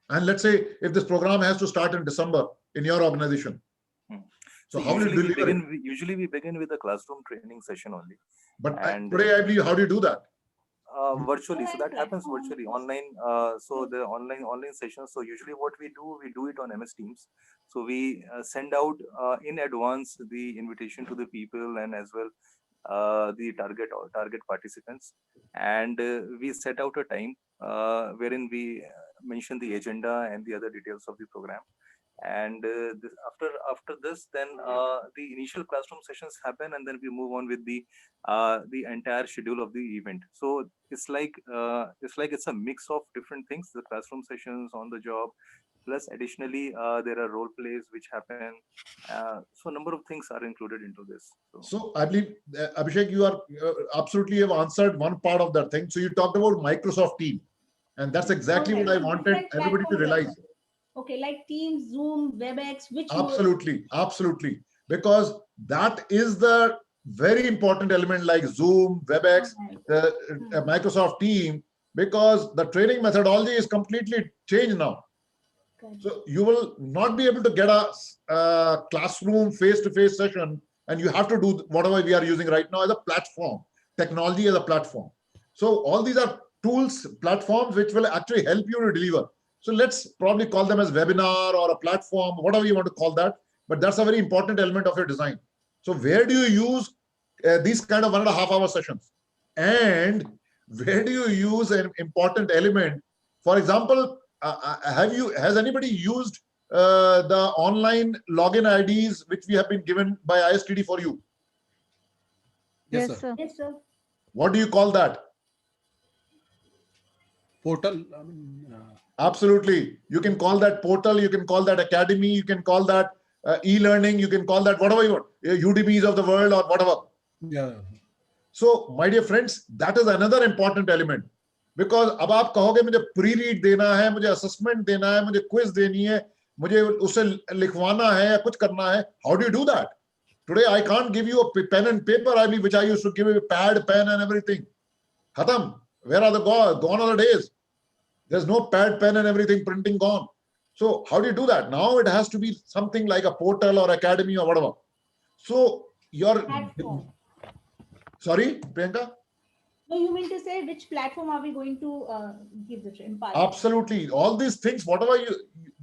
And let's say if this program has to start in December in your organization. So how will you deliver it? Usually we begin with a classroom training session only. But today, I believe, how do you do that? Virtually. So that happens virtually, online. So the online sessions. So usually what we do it on MS Teams. So we send out in advance the invitation to the people, and as well the target participants, and we set out a time wherein we mention the agenda and the other details of the program. And after this, then the initial classroom sessions happen, and then we move on with the entire schedule of the event. So it's a mix of different things: the classroom sessions, on the job, plus additionally there are role plays which happen. So a number of things are included into this. So I believe, Abhishek, you are absolutely have answered one part of that thing. So you talked about Microsoft Team, and that's exactly what I wanted everybody to realize. Okay, like Teams, Zoom, WebEx, which Absolutely. Because that is the very important element, like Zoom, WebEx, Microsoft Team, because the training methodology is completely changed now. So you will not be able to get a classroom face-to-face session, and you have to do whatever we are using right now as a platform, technology as a platform. So all these are tools, platforms, which will actually help you to deliver. So let's probably call them as webinar or a platform, whatever you want to call that. But that's a very important element of your design. So where do you use these kind of 1.5 hour sessions? And where do you use an important element? For example, has anybody used the online login IDs which we have been given by ISTD for you? Yes, sir. Yes, sir. What do you call that? Portal. Absolutely. You can call that portal, you can call that academy, you can call that e-learning, you can call that whatever you want, Udemy's of the world or whatever. Yeah. So, my dear friends, that is another important element. Because अब आप कहोगे मुझे pre-read देना है, मुझे assessment देना है, मुझे quiz देनी है, मुझे उसे लिखवाना है या कुछ करना है. How do you do that? Today I can't give you a pen and paper, I mean, which I used to give you pad, pen and everything. Khatam. Where are the gone are the days? There's no pad, pen and everything, printing gone. So how do you do that? Now it has to be something like a portal or academy or whatever. So your sorry, Priyanka? No, you mean to say which platform are we going to give the training? Absolutely. All these things, whatever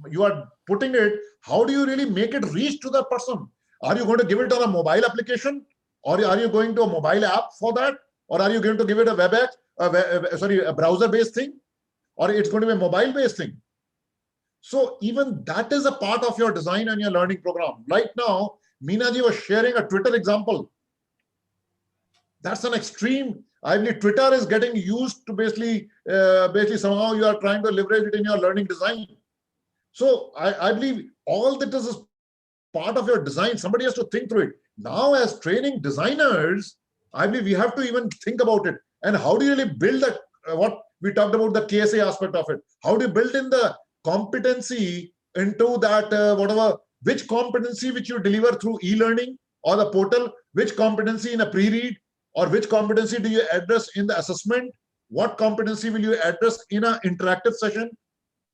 you are putting it, how do you really make it reach to the person? Are you going to give it on a mobile application? Or are you going to a mobile app for that? Or are you going to give it a WebEx, a browser-based thing? Or it's going to be a mobile-based thing? So even that is a part of your design and your learning program. Right now, Meena ji was sharing a Twitter example. That's an extreme. I believe Twitter is getting used to basically somehow you are trying to leverage it in your learning design. So I believe all that is part of your design. Somebody has to think through it. Now, as training designers, I believe we have to even think about it. And how do you really build that? What we talked about, the KSA aspect of it. How do you build in the competency into that, which competency which you deliver through e-learning or the portal, which competency in a pre-read, or which competency do you address in the assessment? What competency will you address in an interactive session?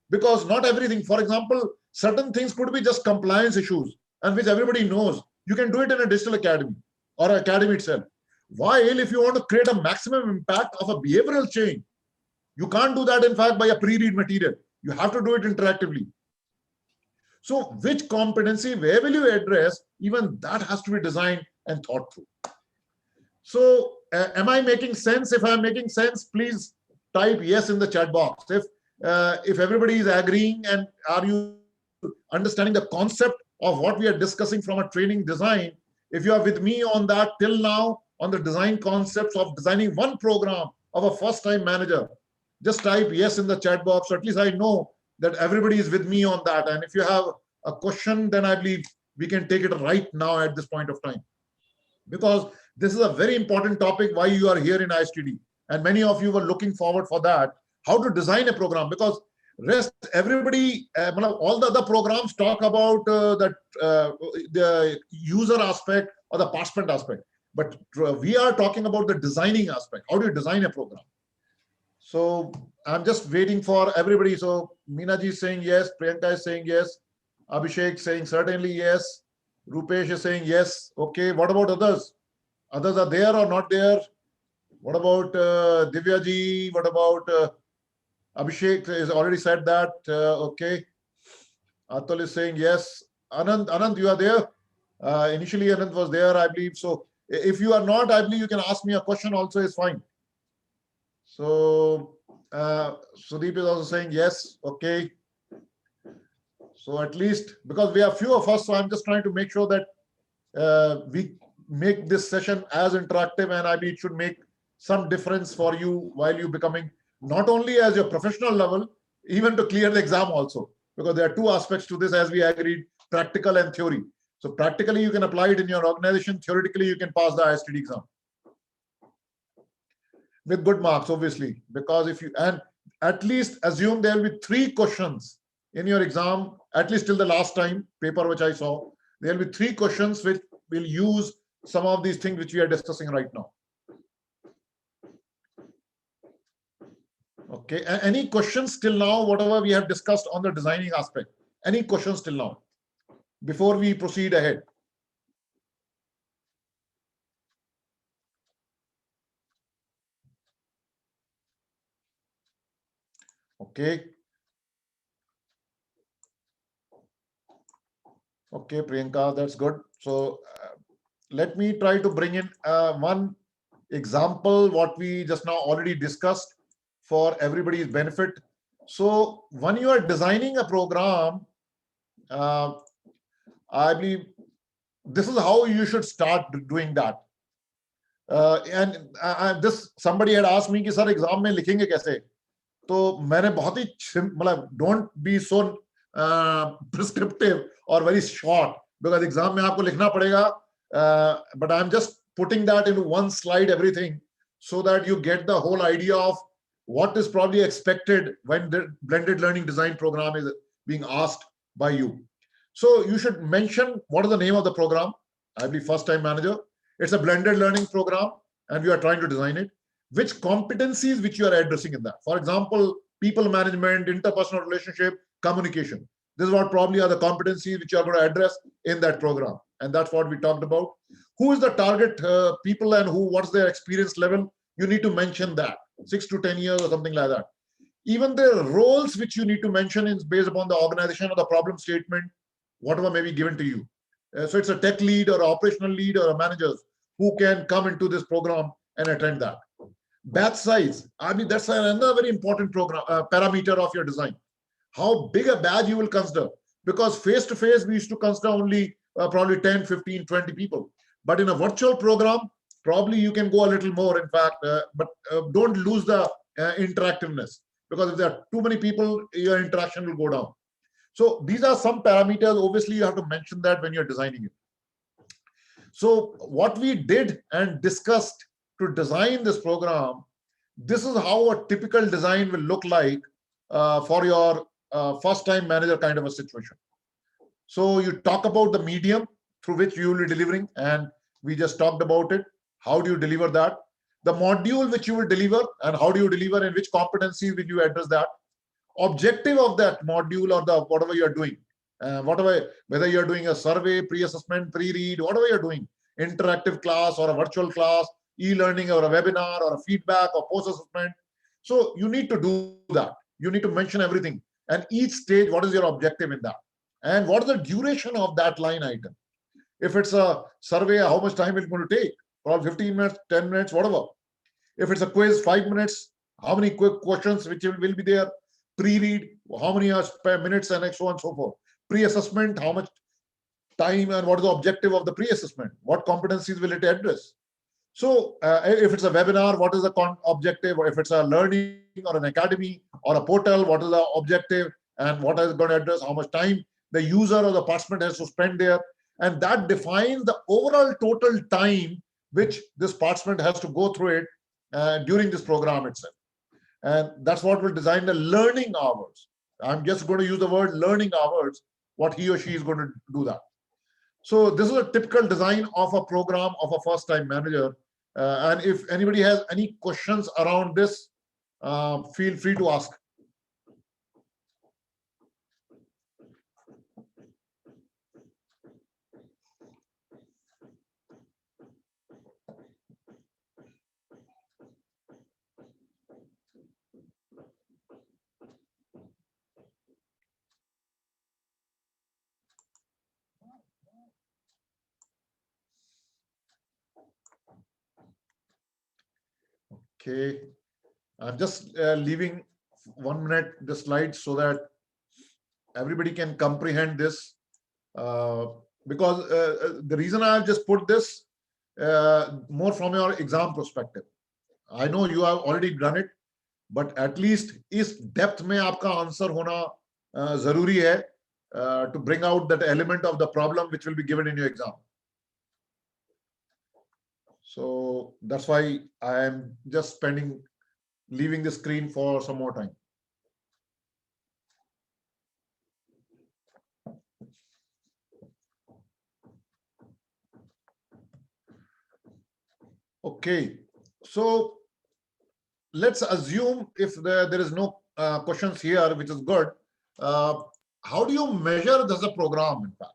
Because not everything, for example, certain things could be just compliance issues, and which everybody knows. You can do it in a digital academy or academy itself. While if you want to create a maximum impact of a behavioral change, you can't do that, in fact, by a pre-read material. You have to do it interactively. So which competency, where will you address? Even that has to be designed and thought through. So am I making sense? If I'm making sense, please type yes in the chat box. If everybody is agreeing, and are you understanding the concept of what we are discussing from a training design? If you are with me on that till now, on the design concepts of designing one program of a first-time manager, just type yes in the chat box. So at least I know that everybody is with me on that. And if you have a question, then I believe we can take it right now at this point of time. Because this is a very important topic, why you are here in ISTD. And many of you were looking forward for that, how to design a program. Because everybody, all the other programs talk about the user aspect or the participant aspect. But we are talking about the designing aspect. How do you design a program? So I'm just waiting for everybody. So Meena ji is saying yes, Priyanka is saying yes, Abhishek saying certainly yes, Rupesh is saying yes. Okay, what about others? Others are there or not there? What about Divya ji? What about Abhishek has already said that. Okay. Atul is saying yes. Anand, you are there. Initially, Anand was there, I believe. So If you are not, I believe you can ask me a question also is fine. So Sudeep is also saying yes. Okay. So at least because we have few of us, so I'm just trying to make sure that we make this session as interactive, and I believe it should make some difference for you while you becoming not only as your professional level, even to clear the exam also, because there are two aspects to this, as we agreed, practical and theory. So practically you can apply it in your organization, theoretically you can pass the ISTD exam with good marks, obviously, because if you, and at least assume there will be 3 questions in your exam, at least till the last time paper which I saw, there will be 3 questions which will use some of these things which we are discussing right now. Okay, any questions till now, whatever we have discussed on the designing aspect? Any questions till now before we proceed ahead? Okay. Okay, Priyanka, that's good. So let me try to bring in one example, what we just now already discussed for everybody's benefit. So when you are designing a program, I believe this is how you should start doing that. And this somebody had asked me कि sir exam में लिखेंगे कैसे, तो मैंने बहुत ही मतलब don't be so prescriptive और very short, because exam में आपको लिखना पड़ेगा, but I'm just putting that into one slide everything so that you get the whole idea of what is probably expected when the blended learning design program is being asked by you. So you should mention what is the name of the program. I believe first time manager, it's a blended learning program and we are trying to design it. Which competencies which you are addressing in that, for example, people management, interpersonal relationship, communication. This is what probably are the competencies which you are going to address in that program, and that's what we talked about. Who is the target people and who, what's their experience level? You need to mention that 6 to 10 years or something like that. Even the roles which you need to mention is based upon the organization or the problem statement, whatever may be given to you. So it's a tech lead or operational lead or a managers who can come into this program and attend that. Batch size, I mean, that's another very important program parameter of your design. How big a batch you will consider, because face to face we used to consider only probably 10, 15, 20 people, but in a virtual program probably you can go a little more, in fact, but don't lose the interactiveness, because if there are too many people your interaction will go down. So these are some parameters, obviously you have to mention that when you're designing it. So what we did and discussed to design this program, this is how a typical design will look like for your first time manager kind of a situation. So you talk about the medium through which you will be delivering, and we just talked about it. How do you deliver that? The module which you will deliver, and how do you deliver, and which competencies will you address that? Objective of that module or the whatever you are doing, whatever, whether you are doing a survey, pre-assessment, pre-read, whatever you're doing, interactive class or a virtual class, e-learning or a webinar or a feedback or post-assessment. So you need to do that. You need to mention everything, and each stage, what is your objective in that, and what is the duration of that line item. If it's a survey, how much time it's going to take? Probably 15 minutes, 10 minutes, whatever. If it's a quiz, 5 minutes, how many quick questions which will be there? Pre-read, how many minutes, and so on and so forth. Pre-assessment, how much time, and what is the objective of the pre-assessment? What competencies will it address? So if it's a webinar, what is the objective? Or if it's a learning or an academy or a portal, what is the objective, and what is it going to address? How much time the user or the participant has to spend there? And that defines the overall total time which this participant has to go through it during this program itself. And that's what will design the learning hours. I'm just going to use the word learning hours, what he or she is going to do that. So this is a typical design of a program of a first time manager. And if anybody has any questions around this, feel free to ask. Okay, I'm just leaving 1 minute the slides so that everybody can comprehend this. Because the reason I just put this more from your exam perspective. I know you have already done it, but at least इस depth में आपका answer होना जरूरी है to bring out that element of the problem which will be given in your exam. So that's why I am just leaving the screen for some more time. Okay, so let's assume if there is no questions here, which is good. How do you measure this a program, in fact?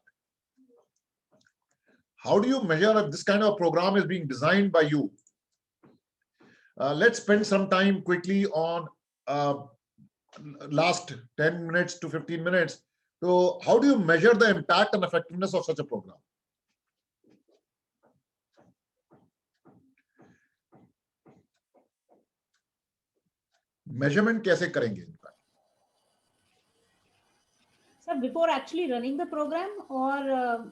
How do you measure if this kind of program is being designed by you? Let's spend some time quickly on last 10 minutes to 15 minutes. So how do you measure the impact and effectiveness of such a program? Measurement कैसे करेंगे? So before actually running the program, or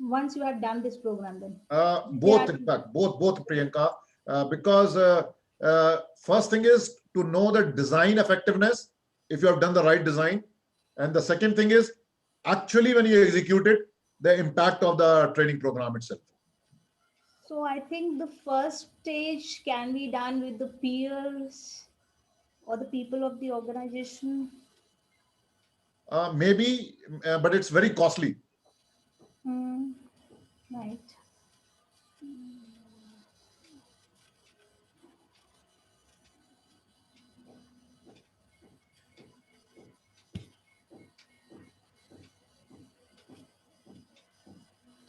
once you have done this program, then both, in fact, both Priyanka, because first thing is to know the design effectiveness, if you have done the right design, and the second thing is actually when you execute it, the impact of the training program itself. So I think the first stage can be done with the peers or the people of the organization. Maybe, but it's very costly. Right.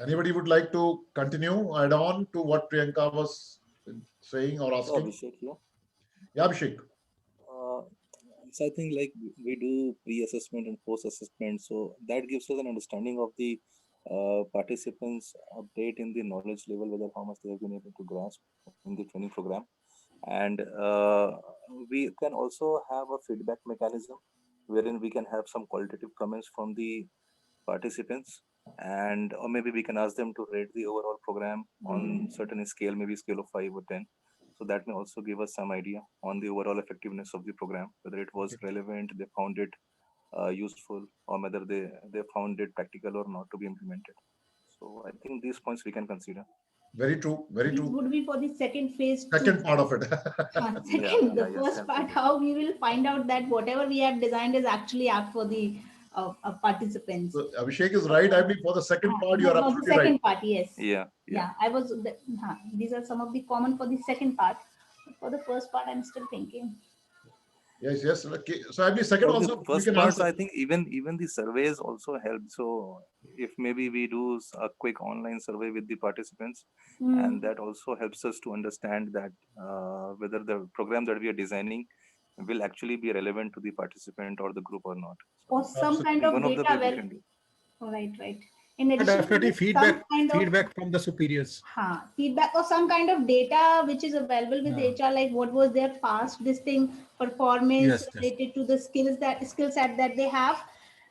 Anybody would like to continue, add on to what Priyanka was saying or asking? Abhishek here. Yeah, Abhishek. So I think like we do pre-assessment and post-assessment, so that gives us an understanding of the participants' update in the knowledge level, whether how much they have been able to grasp in the training program, and we can also have a feedback mechanism wherein we can have some qualitative comments from the participants, and or maybe we can ask them to rate the overall program on certain scale, maybe scale of 5 or 10. So that may also give us some idea on the overall effectiveness of the program, whether it was relevant, they found it useful, or whether they found it practical or not to be implemented. So I think these points we can consider. Very true, very true. This would be for the second phase. Second part of it. The first part, how we will find out that whatever we have designed is actually apt for the participants. So Abhishek is right. I mean, for the second part, you are absolutely the second right. part, yes. Yeah. I was. These are some of the common for the second part. For the first part, I'm still thinking. Yes. Okay. So I mean, second for also the first you can parts, answer. I think even the surveys also help. So if maybe we do a quick online survey with the participants, and that also helps us to understand that whether the program that we are designing will actually be relevant to the participant or the group or not. So Or some kind of one data. of the way we can do. Right. In addition, definitely feedback from the superiors. Feedback or some kind of data which is available with HR, like what was their past performance related to the skill set that they have,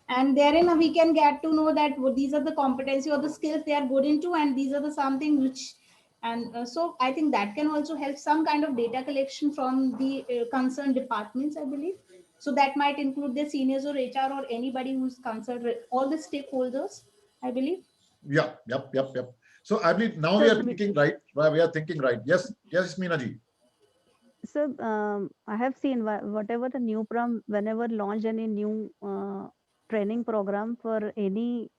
and therein we can get to know that these are the competency or the skills they are good into, and these are the something which, and so I think that can also help some kind of data collection from the concerned departments, I believe. So that might include the seniors or HR or anybody who's concerned, all the stakeholders, I believe. Yeah. Yep. So I mean, now we are thinking right. We are thinking right. Yes, Meena ji. So I have seen whatever the new program, whenever launch any new training program for any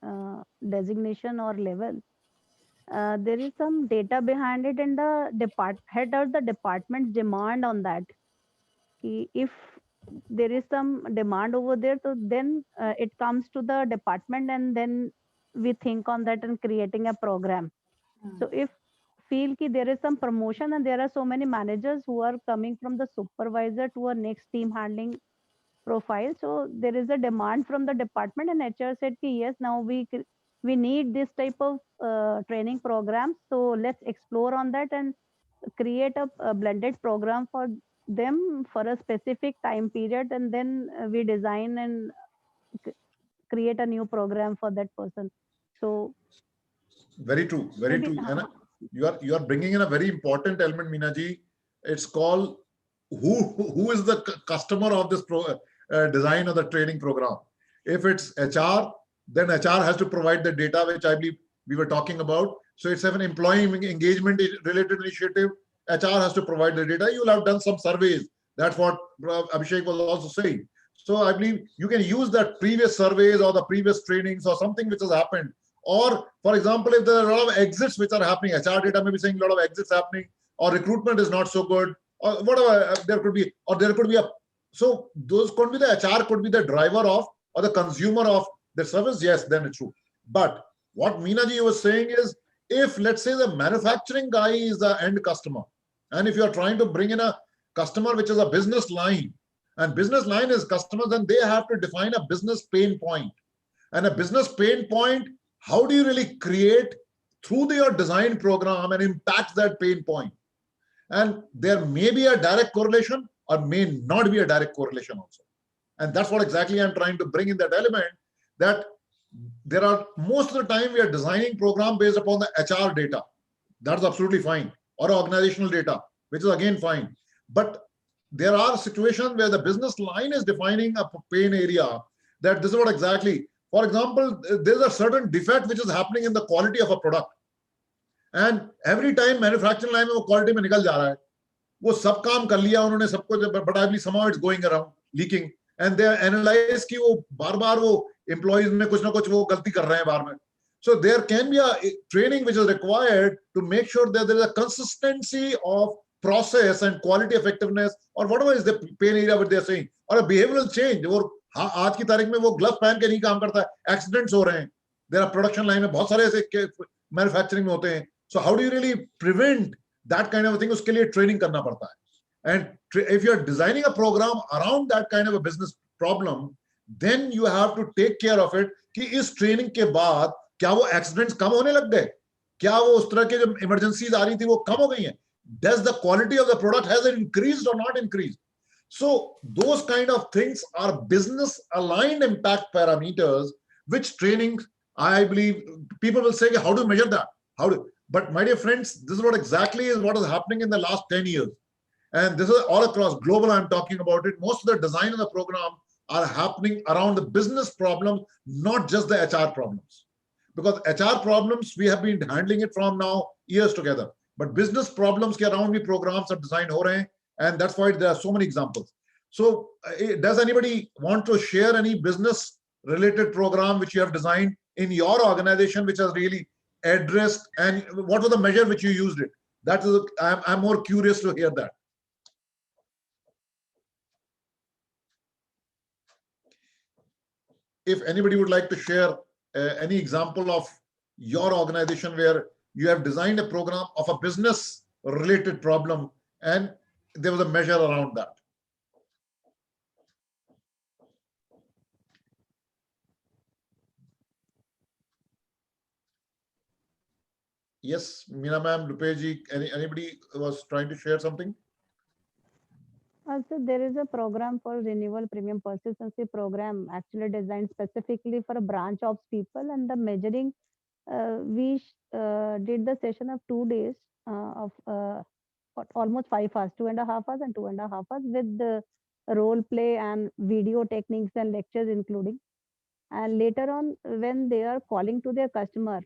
designation or level, there is some data behind it, and the head of the department's demand on that. If there is some demand over there, so then it comes to the department, and then we think on that and creating a program. So if feel ki there is some promotion and there are so many managers who are coming from the supervisor to a next team handling profile, so there is a demand from the department, and HR said ki yes, now we need this type of training program, so let's explore on that, and create a blended program for them for a specific time period, and then we design and c- create a new program for that person. So Very true, very maybe true. And you are bringing in a very important element, Meena ji. It's called who is the customer of this design of the training program. If it's HR, then HR has to provide the data, which I believe we were talking about. So it's an employee engagement related initiative. HR has to provide the data. You'll have done some surveys. That's what Abhishek was also saying. So I believe you can use that previous surveys or the previous trainings or something which has happened. Or, for example, if there are a lot of exits which are happening, HR data may be saying a lot of exits happening, or recruitment is not so good, or whatever there could be, or there could be a. So those could be the HR could be the driver of or the consumer of the service. Yes, then it's true. But what Meena ji was saying is, if let's say the manufacturing guy is the end customer, and if you are trying to bring in a customer which is a business line, and business line is customers, then they have to define a business pain point. And a business pain point, how do you really create through your design program and impact that pain point? And there may be a direct correlation or may not be a direct correlation also. And that's what exactly I'm trying to bring in that element, that there are most of the time we are designing program based upon the HR data. That's absolutely fine. Or organizational data, which is again fine. But there are situations where the business line is defining a pain area, that this is what exactly, for example, there's a certain defect which is happening in the quality of a product. And every time manufacturing line में वो quality में निकल जा रहा है, वो सब काम कर लिया उन्होंने सब कुछ, but I believe somehow it's going around leaking, and they analyze कि वो बार-बार वो employees में कुछ ना कुछ वो गलती कर रहे हैं बार में. So there can be a training which is required to make sure that there is a consistency of process and quality effectiveness or whatever is the pain area what they are saying, or a behavioral change. और आज की तारीख में वो glove पहन के नहीं काम करता है, एक्सीडेंट्स हो रहे हैं. There are production line में बहुत सारे ऐसे मैन्युफैक्चरिंग में होते हैं. So how do you really prevent that kind of a thing? उसके लिए ट्रेनिंग करना पड़ता है. And if you are designing a program around that kind of a business problem, then you have to take care of it कि इस training के बाद क्या वो एक्सीडेंट्स कम होने लग गए, क्या वो उस तरह के जो इमरजेंसीज आ रही थी वो कम हो गई हैं, does the quality of the product has it increased or not increased? So those kind of things are business aligned impact parameters, which training, I believe people will say, how do you measure that? But my dear friends, this is what exactly is what is happening in the last 10 years. And this is all across global, I'm talking about it. Most of the design of the program are happening around the business problems, not just the HR problems. Because HR problems, we have been handling it from now years together. But business problems ke around me programs are designed ho rahe hain, and that's why there are so many examples. So does anybody want to share any business related program which you have designed in your organization which has really addressed, and what was the measure which you used it? That is, I'm more curious to hear that. If anybody would like to share any example of your organization where you have designed a program of a business related problem and there was a measure around that. Yes, Meena ma'am, Rupeji, anybody was trying to share something? Also, there is a program called Renewal Premium Persistency Program, actually designed specifically for a branch ops people, and the measuring we did the session of 2 days of almost 5 hours, 2.5 hours and 2.5 hours with the role play and video techniques and lectures including. And later on, when they are calling to their customer,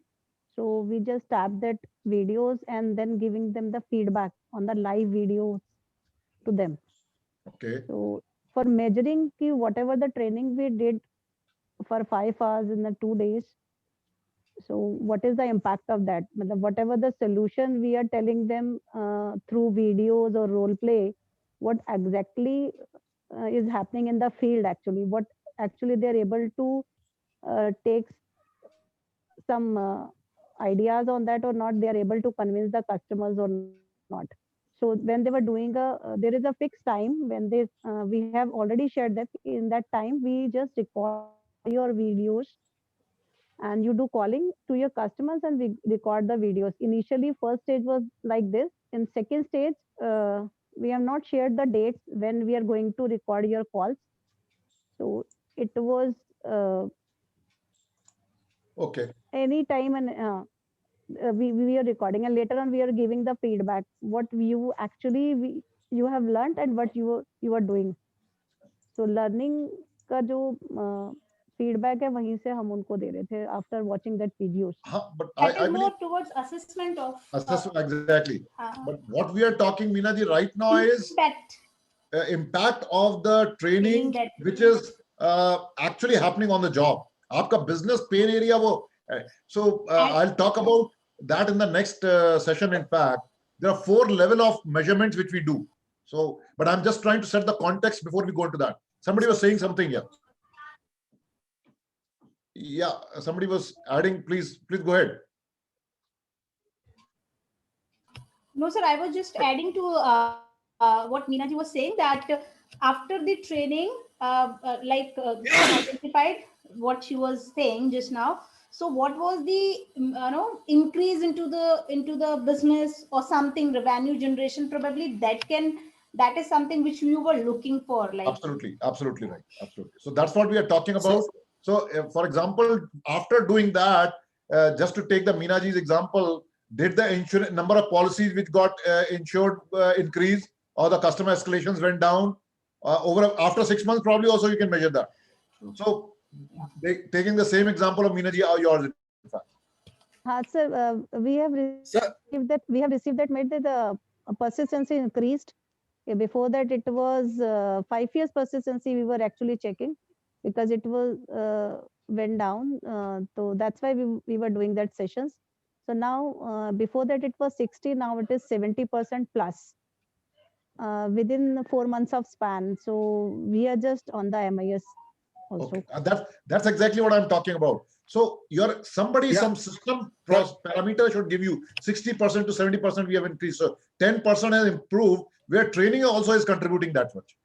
so we just tap that videos and then giving them the feedback on the live videos to them. Okay. So for measuring ki whatever the training we did for 5 hours in the 2 days, so what is the impact of that? Whatever the solution we are telling them through videos or role play, what exactly is happening in the field actually, what actually they're able to take some ideas on that or not, they are able to convince the customers or not. So when they were doing there is a fixed time when we have already shared that in that time we just record your videos and you do calling to your customers and we record the videos. Initially, first stage was like this. in second stage, we have not shared the dates when we are going to record your calls. So it was okay. any time, and we are recording, and later on we are giving the feedback what you actually you have learned and what you are doing. So learning का जो feedback है वहीं से हम उनको दे रहे थे after watching that videos. But That I is believe more towards assessment of exactly. But what we are talking, Meena ji, right now is impact of the training which is actually happening on the job. आपका business pain area वो. So I'll talk about that in the next session. In fact, there are 4 levels of measurements which we do. So, but I'm just trying to set the context before we go into that. Somebody was saying something here. Yeah, somebody was adding. Please go ahead. No, sir, I was just adding to what Meena ji was saying, that after the training, identified what she was saying just now. So what was the increase into the business or something, revenue generation? Probably that is something which you were looking for. Like absolutely right, absolutely. So that's what we are talking about. So for example, after doing that, just to take the Meena ji's example, did the insurance number of policies which got insured increase, or the customer escalations went down after 6 months? Probably also you can measure that. So taking the same example of Meena ji, yours in fact. Sir, we have received that made the persistency increased. Before that, it was 5 years persistency we were actually checking, because it was went down. So that's why we were doing that sessions. So now, before that it was 60, now it is 70% plus within 4 months of span. So we are just on the MIS also. Okay. That's exactly what I'm talking about. So some system parameter should give you 60% to 70% we have increased. So 10% has improved, where training also is contributing that much.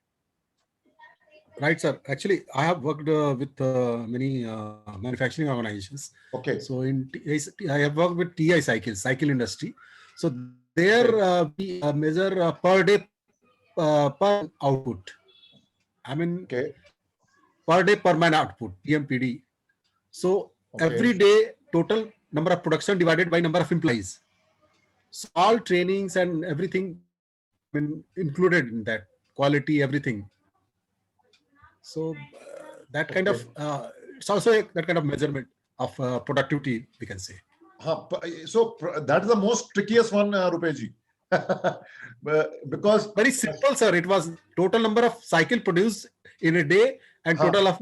Right, sir. Actually, I have worked with many manufacturing organizations. Okay. So I have worked with TI cycle industry. So there we measure per day per output. I mean, per day per man output, PMPD. So every day total number of production divided by number of employees. So all trainings and everything included in that, quality, everything. So that kind of it's also that kind of measurement of productivity, we can say. So that is the most trickiest one, Rupesh. Because very simple, sir. It was total number of cycle produced in a day and total of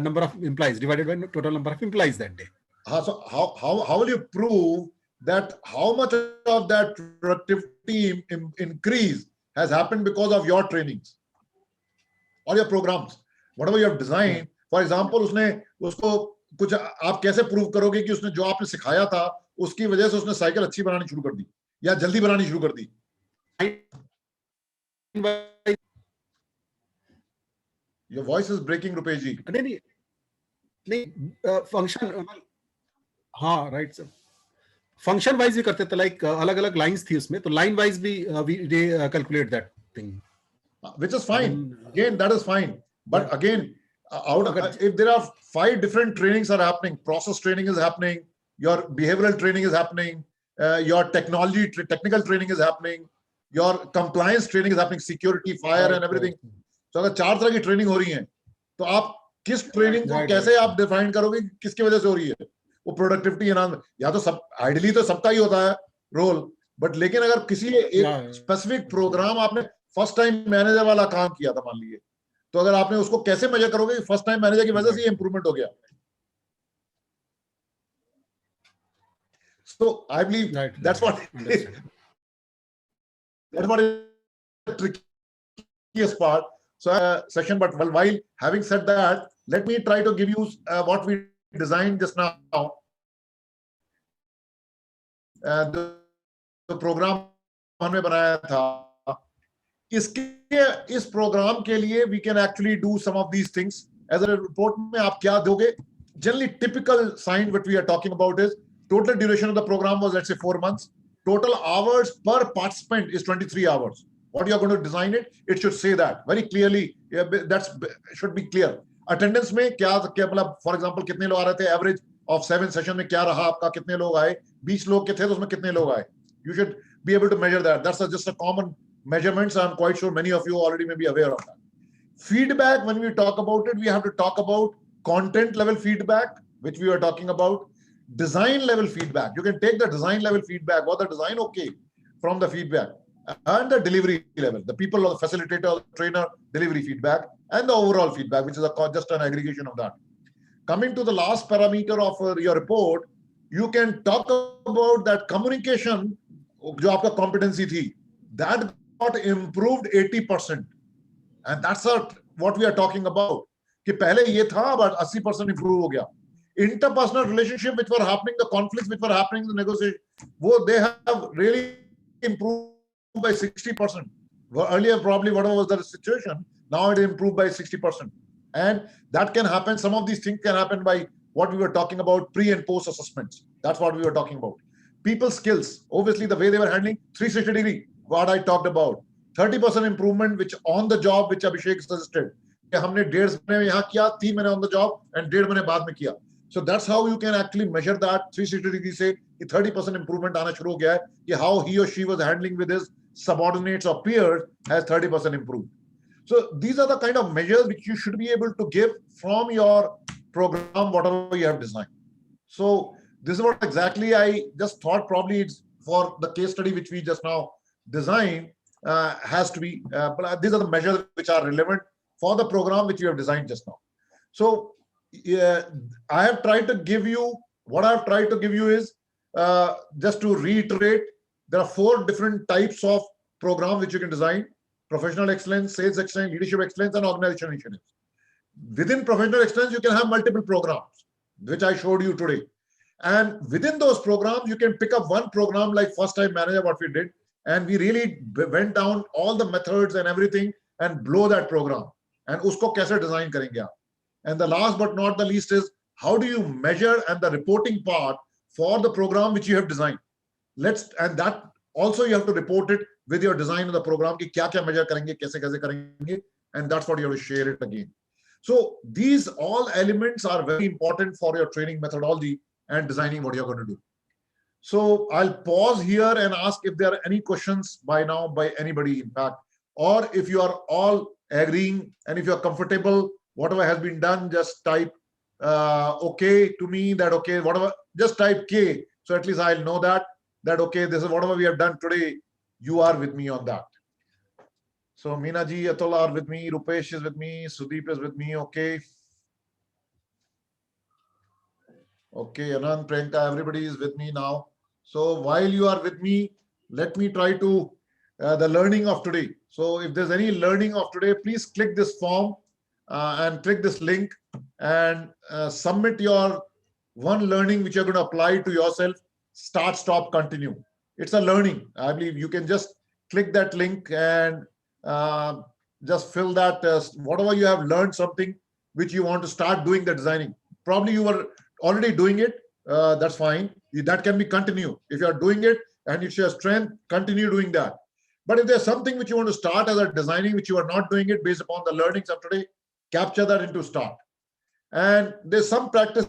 number of employees divided by total number of employees that day. So how will you prove that how much of that productivity increase has happened because of your trainings or your programs, whatever you have designed? For example, उसको कुछ आप कैसे prove करोगे कि उसने जो आपने सिखाया था उसकी वजह से उसने साइकिल अच्छी बनानी शुरू कर दी या जल्दी बनानी शुरू कर दी? Your voice is breaking, Rupesh ji. नहीं फंक्शन हाँ राइट सर, फंक्शन वाइज भी करते थे, लाइक अलग अलग लाइंस थी उसमें, तो लाइन वाइज भी we calculate that thing, which is fine. Again, that is fine, but again, if there are 5 different trainings are happening, process training is happening, your behavioral training is happening, your technical training is happening, your compliance training is happening, security, fire and everything. So अगर 4 तरह की training हो रही है, तो आप किस training को कैसे आप डिफाइन करोगे किसकी वजह से हो रही है? वो प्रोडक्टिविटी या तो सब आइडियली तो सबका ही होता है रोल, बट लेकिन अगर किसी एक स्पेसिफिक प्रोग्राम आपने फर्स्ट टाइम मैनेजर वाला काम किया था मान लीजिए, तो अगर आपने उसको कैसे मेजर करोगे कि फर्स्ट टाइम मैनेजर की वजह से ये इंप्रूवमेंट हो गया? So I believe that's what is the trickiest part. So session, but while having said that, let me try to give you what we designed just now. The program हमने बनाया था, इस program के लिए we can actually do some of these things. As a report में आप क्या दोगे? Generally, typical sign what we are talking about is total duration of the program was, let's say, 4 months. total hours per participant is 23 hours. What you are going to design it, it should say that very clearly. That's should be clear. Attendance में क्या मतलब for example कितने लोग आ रहे थे, average of 7 session में क्या रहा आपका, कितने लोग आए, 20 लोग के थे तो उसमें कितने लोग आए. You should be able to measure that. That's just a common measurements. I'm quite sure many of you already may be aware of that. Feedback, when we talk about it, we have to talk about content level feedback, which we are talking about. Design level feedback. You can take the design level feedback or the design okay from the feedback, and the delivery level, the people or the facilitator or the trainer delivery feedback, and the overall feedback, which is just an aggregation of that. Coming to the last parameter of your report, you can talk about that communication, जो आपका competency थी, that got improved 80%. And that's what we are talking about. कि पहले ये था, but 80% improve हो गया. Interpersonal relationship which were happening, the conflicts which were happening, the negotiation, they have really improved by 60%. Earlier, probably whatever was the situation, now it improved by 60%. And that can happen. Some of these things can happen by what we were talking about, pre and post assessments. That's what we were talking about. People skills, obviously the way they were handling 360 degree, what I talked about. 30% improvement, which on the job, which Abhishek suggested. हमने 1.5 महीने यहाँ किया, 3 महीने on the job, and 1.5 महीने बाद में किया. So that's how you can actually measure that 360 degree से 30% improvement आना शुरू हो गया है कि how he or she was handling with his subordinates or peers has 30% improved. So these are the kind of measures which you should be able to give from your program, whatever you have designed. So this is what exactly I just thought probably it's for the case study which we just now designed has to be, but these are the measures which are relevant for the program which you have designed just now. So I have tried to give you, what I have tried to give you is, just to reiterate, there are 4 different types of programs which you can design: professional excellence, sales excellence, leadership excellence, and organizational initiatives. Within professional excellence, you can have multiple programs, which I showed you today. And within those programs, you can pick up one program like First Time Manager, what we did, and we really went down all the methods and everything and blow that program. And usko kaise design karenge aap? And the last but not the least is, how do you measure and the reporting part for the program which you have designed? And that also you have to report it with your design of the program ki kya kya measure karenge, kaise karenge, and that's what you have to share it again. So these all elements are very important for your training methodology and designing what you're going to do. So I'll pause here and ask if there are any questions by now by anybody, in fact, or if you are all agreeing and if you're comfortable, whatever has been done, just type okay to me, that okay, whatever, just type K. So at least I'll know that okay, this is whatever we have done today, you are with me on that. So Meena ji, Atul are with me, Rupesh is with me, Sudeep is with me, okay. Okay, Anand, Priyanka, everybody is with me now. So while you are with me, let me try to the learning of today. So if there's any learning of today, please click this form and click this link and submit your one learning which you're going to apply to yourself. Start, stop, continue. It's a learning. I believe you can just click that link and just fill that whatever you have learned, something which you want to start doing the designing. Probably you were already doing it, that's fine. That can be continued. If you are doing it and it's your strength, continue doing that. But if there's something which you want to start as a designing, which you are not doing it based upon the learnings of today, capture that into start. And there's some practice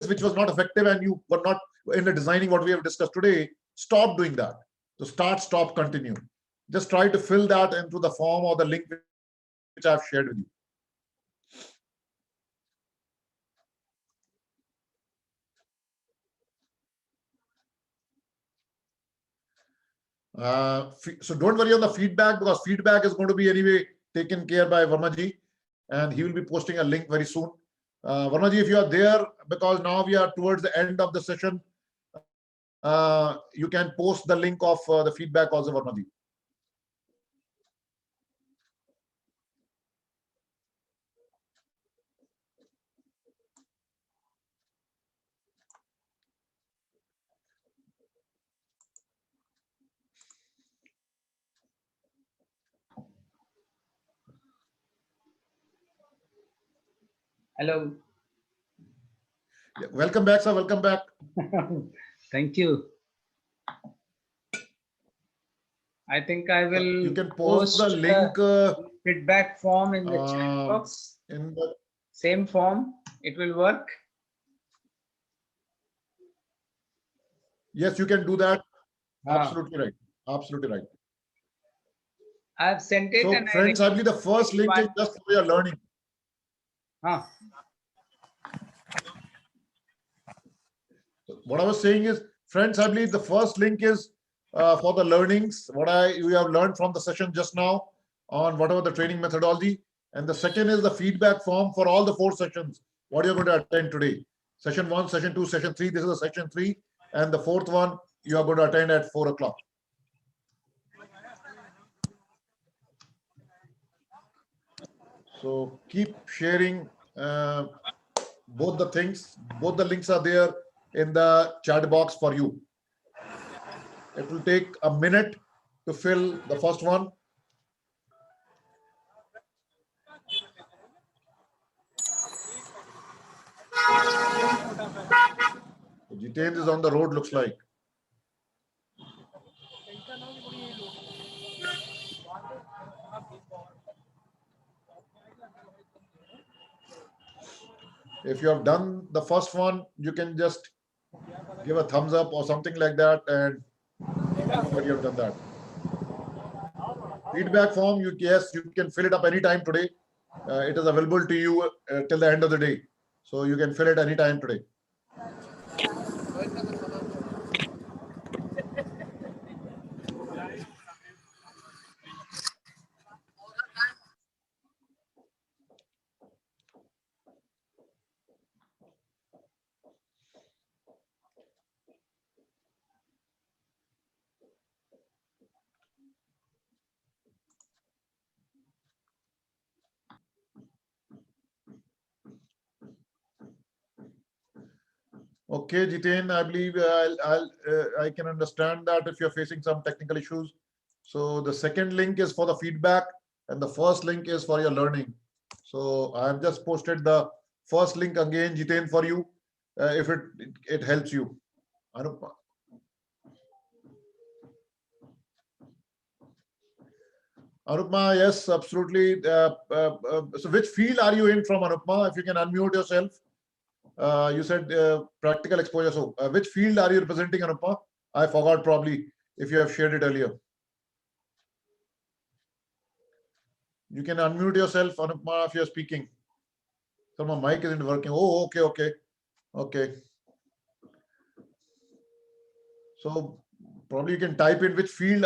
which was not effective and you were not in the designing what we have discussed today, stop doing that. So start, stop, continue. Just try to fill that into the form or the link which I've shared with you. So don't worry on the feedback, because feedback is going to be anyway taken care by Varmaji, and he will be posting a link very soon. Varmaji, if you are there, because now we are towards the end of the session, you can post the link of the feedback also, Varmaji. Hello. Yeah, welcome back, sir. Welcome back. Thank you. I think I will You can post the link feedback form in the chat box. In the same form, it will work. Yes, you can do that. Absolutely right. Absolutely right. I have sent it. So, and friends, I believe the first link is just for your learning. What I was saying is, friends, I believe the first link is for the learnings, you have learned from the session just now on whatever the training methodology. And the second is the feedback form for all the 4 sessions, what you're going to attend today. Session 1, session 2, session 3. This is the session 3. And the 4th one, you are going to attend at 4 o'clock. So keep sharing both the things. Both the links are there in the chat box for you. It will take a minute to fill the first one. Jiten is on the road, looks like. If you have done the first one, you can just give a thumbs up or something like that, and I know that you have done that. Feedback form, yes, you can fill it up anytime today. It is available to you till the end of the day. So you can fill it anytime today. Okay, Jiten, I believe I can understand that if you're facing some technical issues. So the second link is for the feedback and the first link is for your learning. So I have just posted the first link again, Jiten, for you, if it helps you. Anupma. Anupma, yes, absolutely. So which field are you in from, Anupma? If you can unmute yourself. You said practical exposure. So which field are you representing, Anupma? I forgot probably if you have shared it earlier. You can unmute yourself, Anupma, if you're speaking. So my mic isn't working. Oh, okay. So probably you can type in which field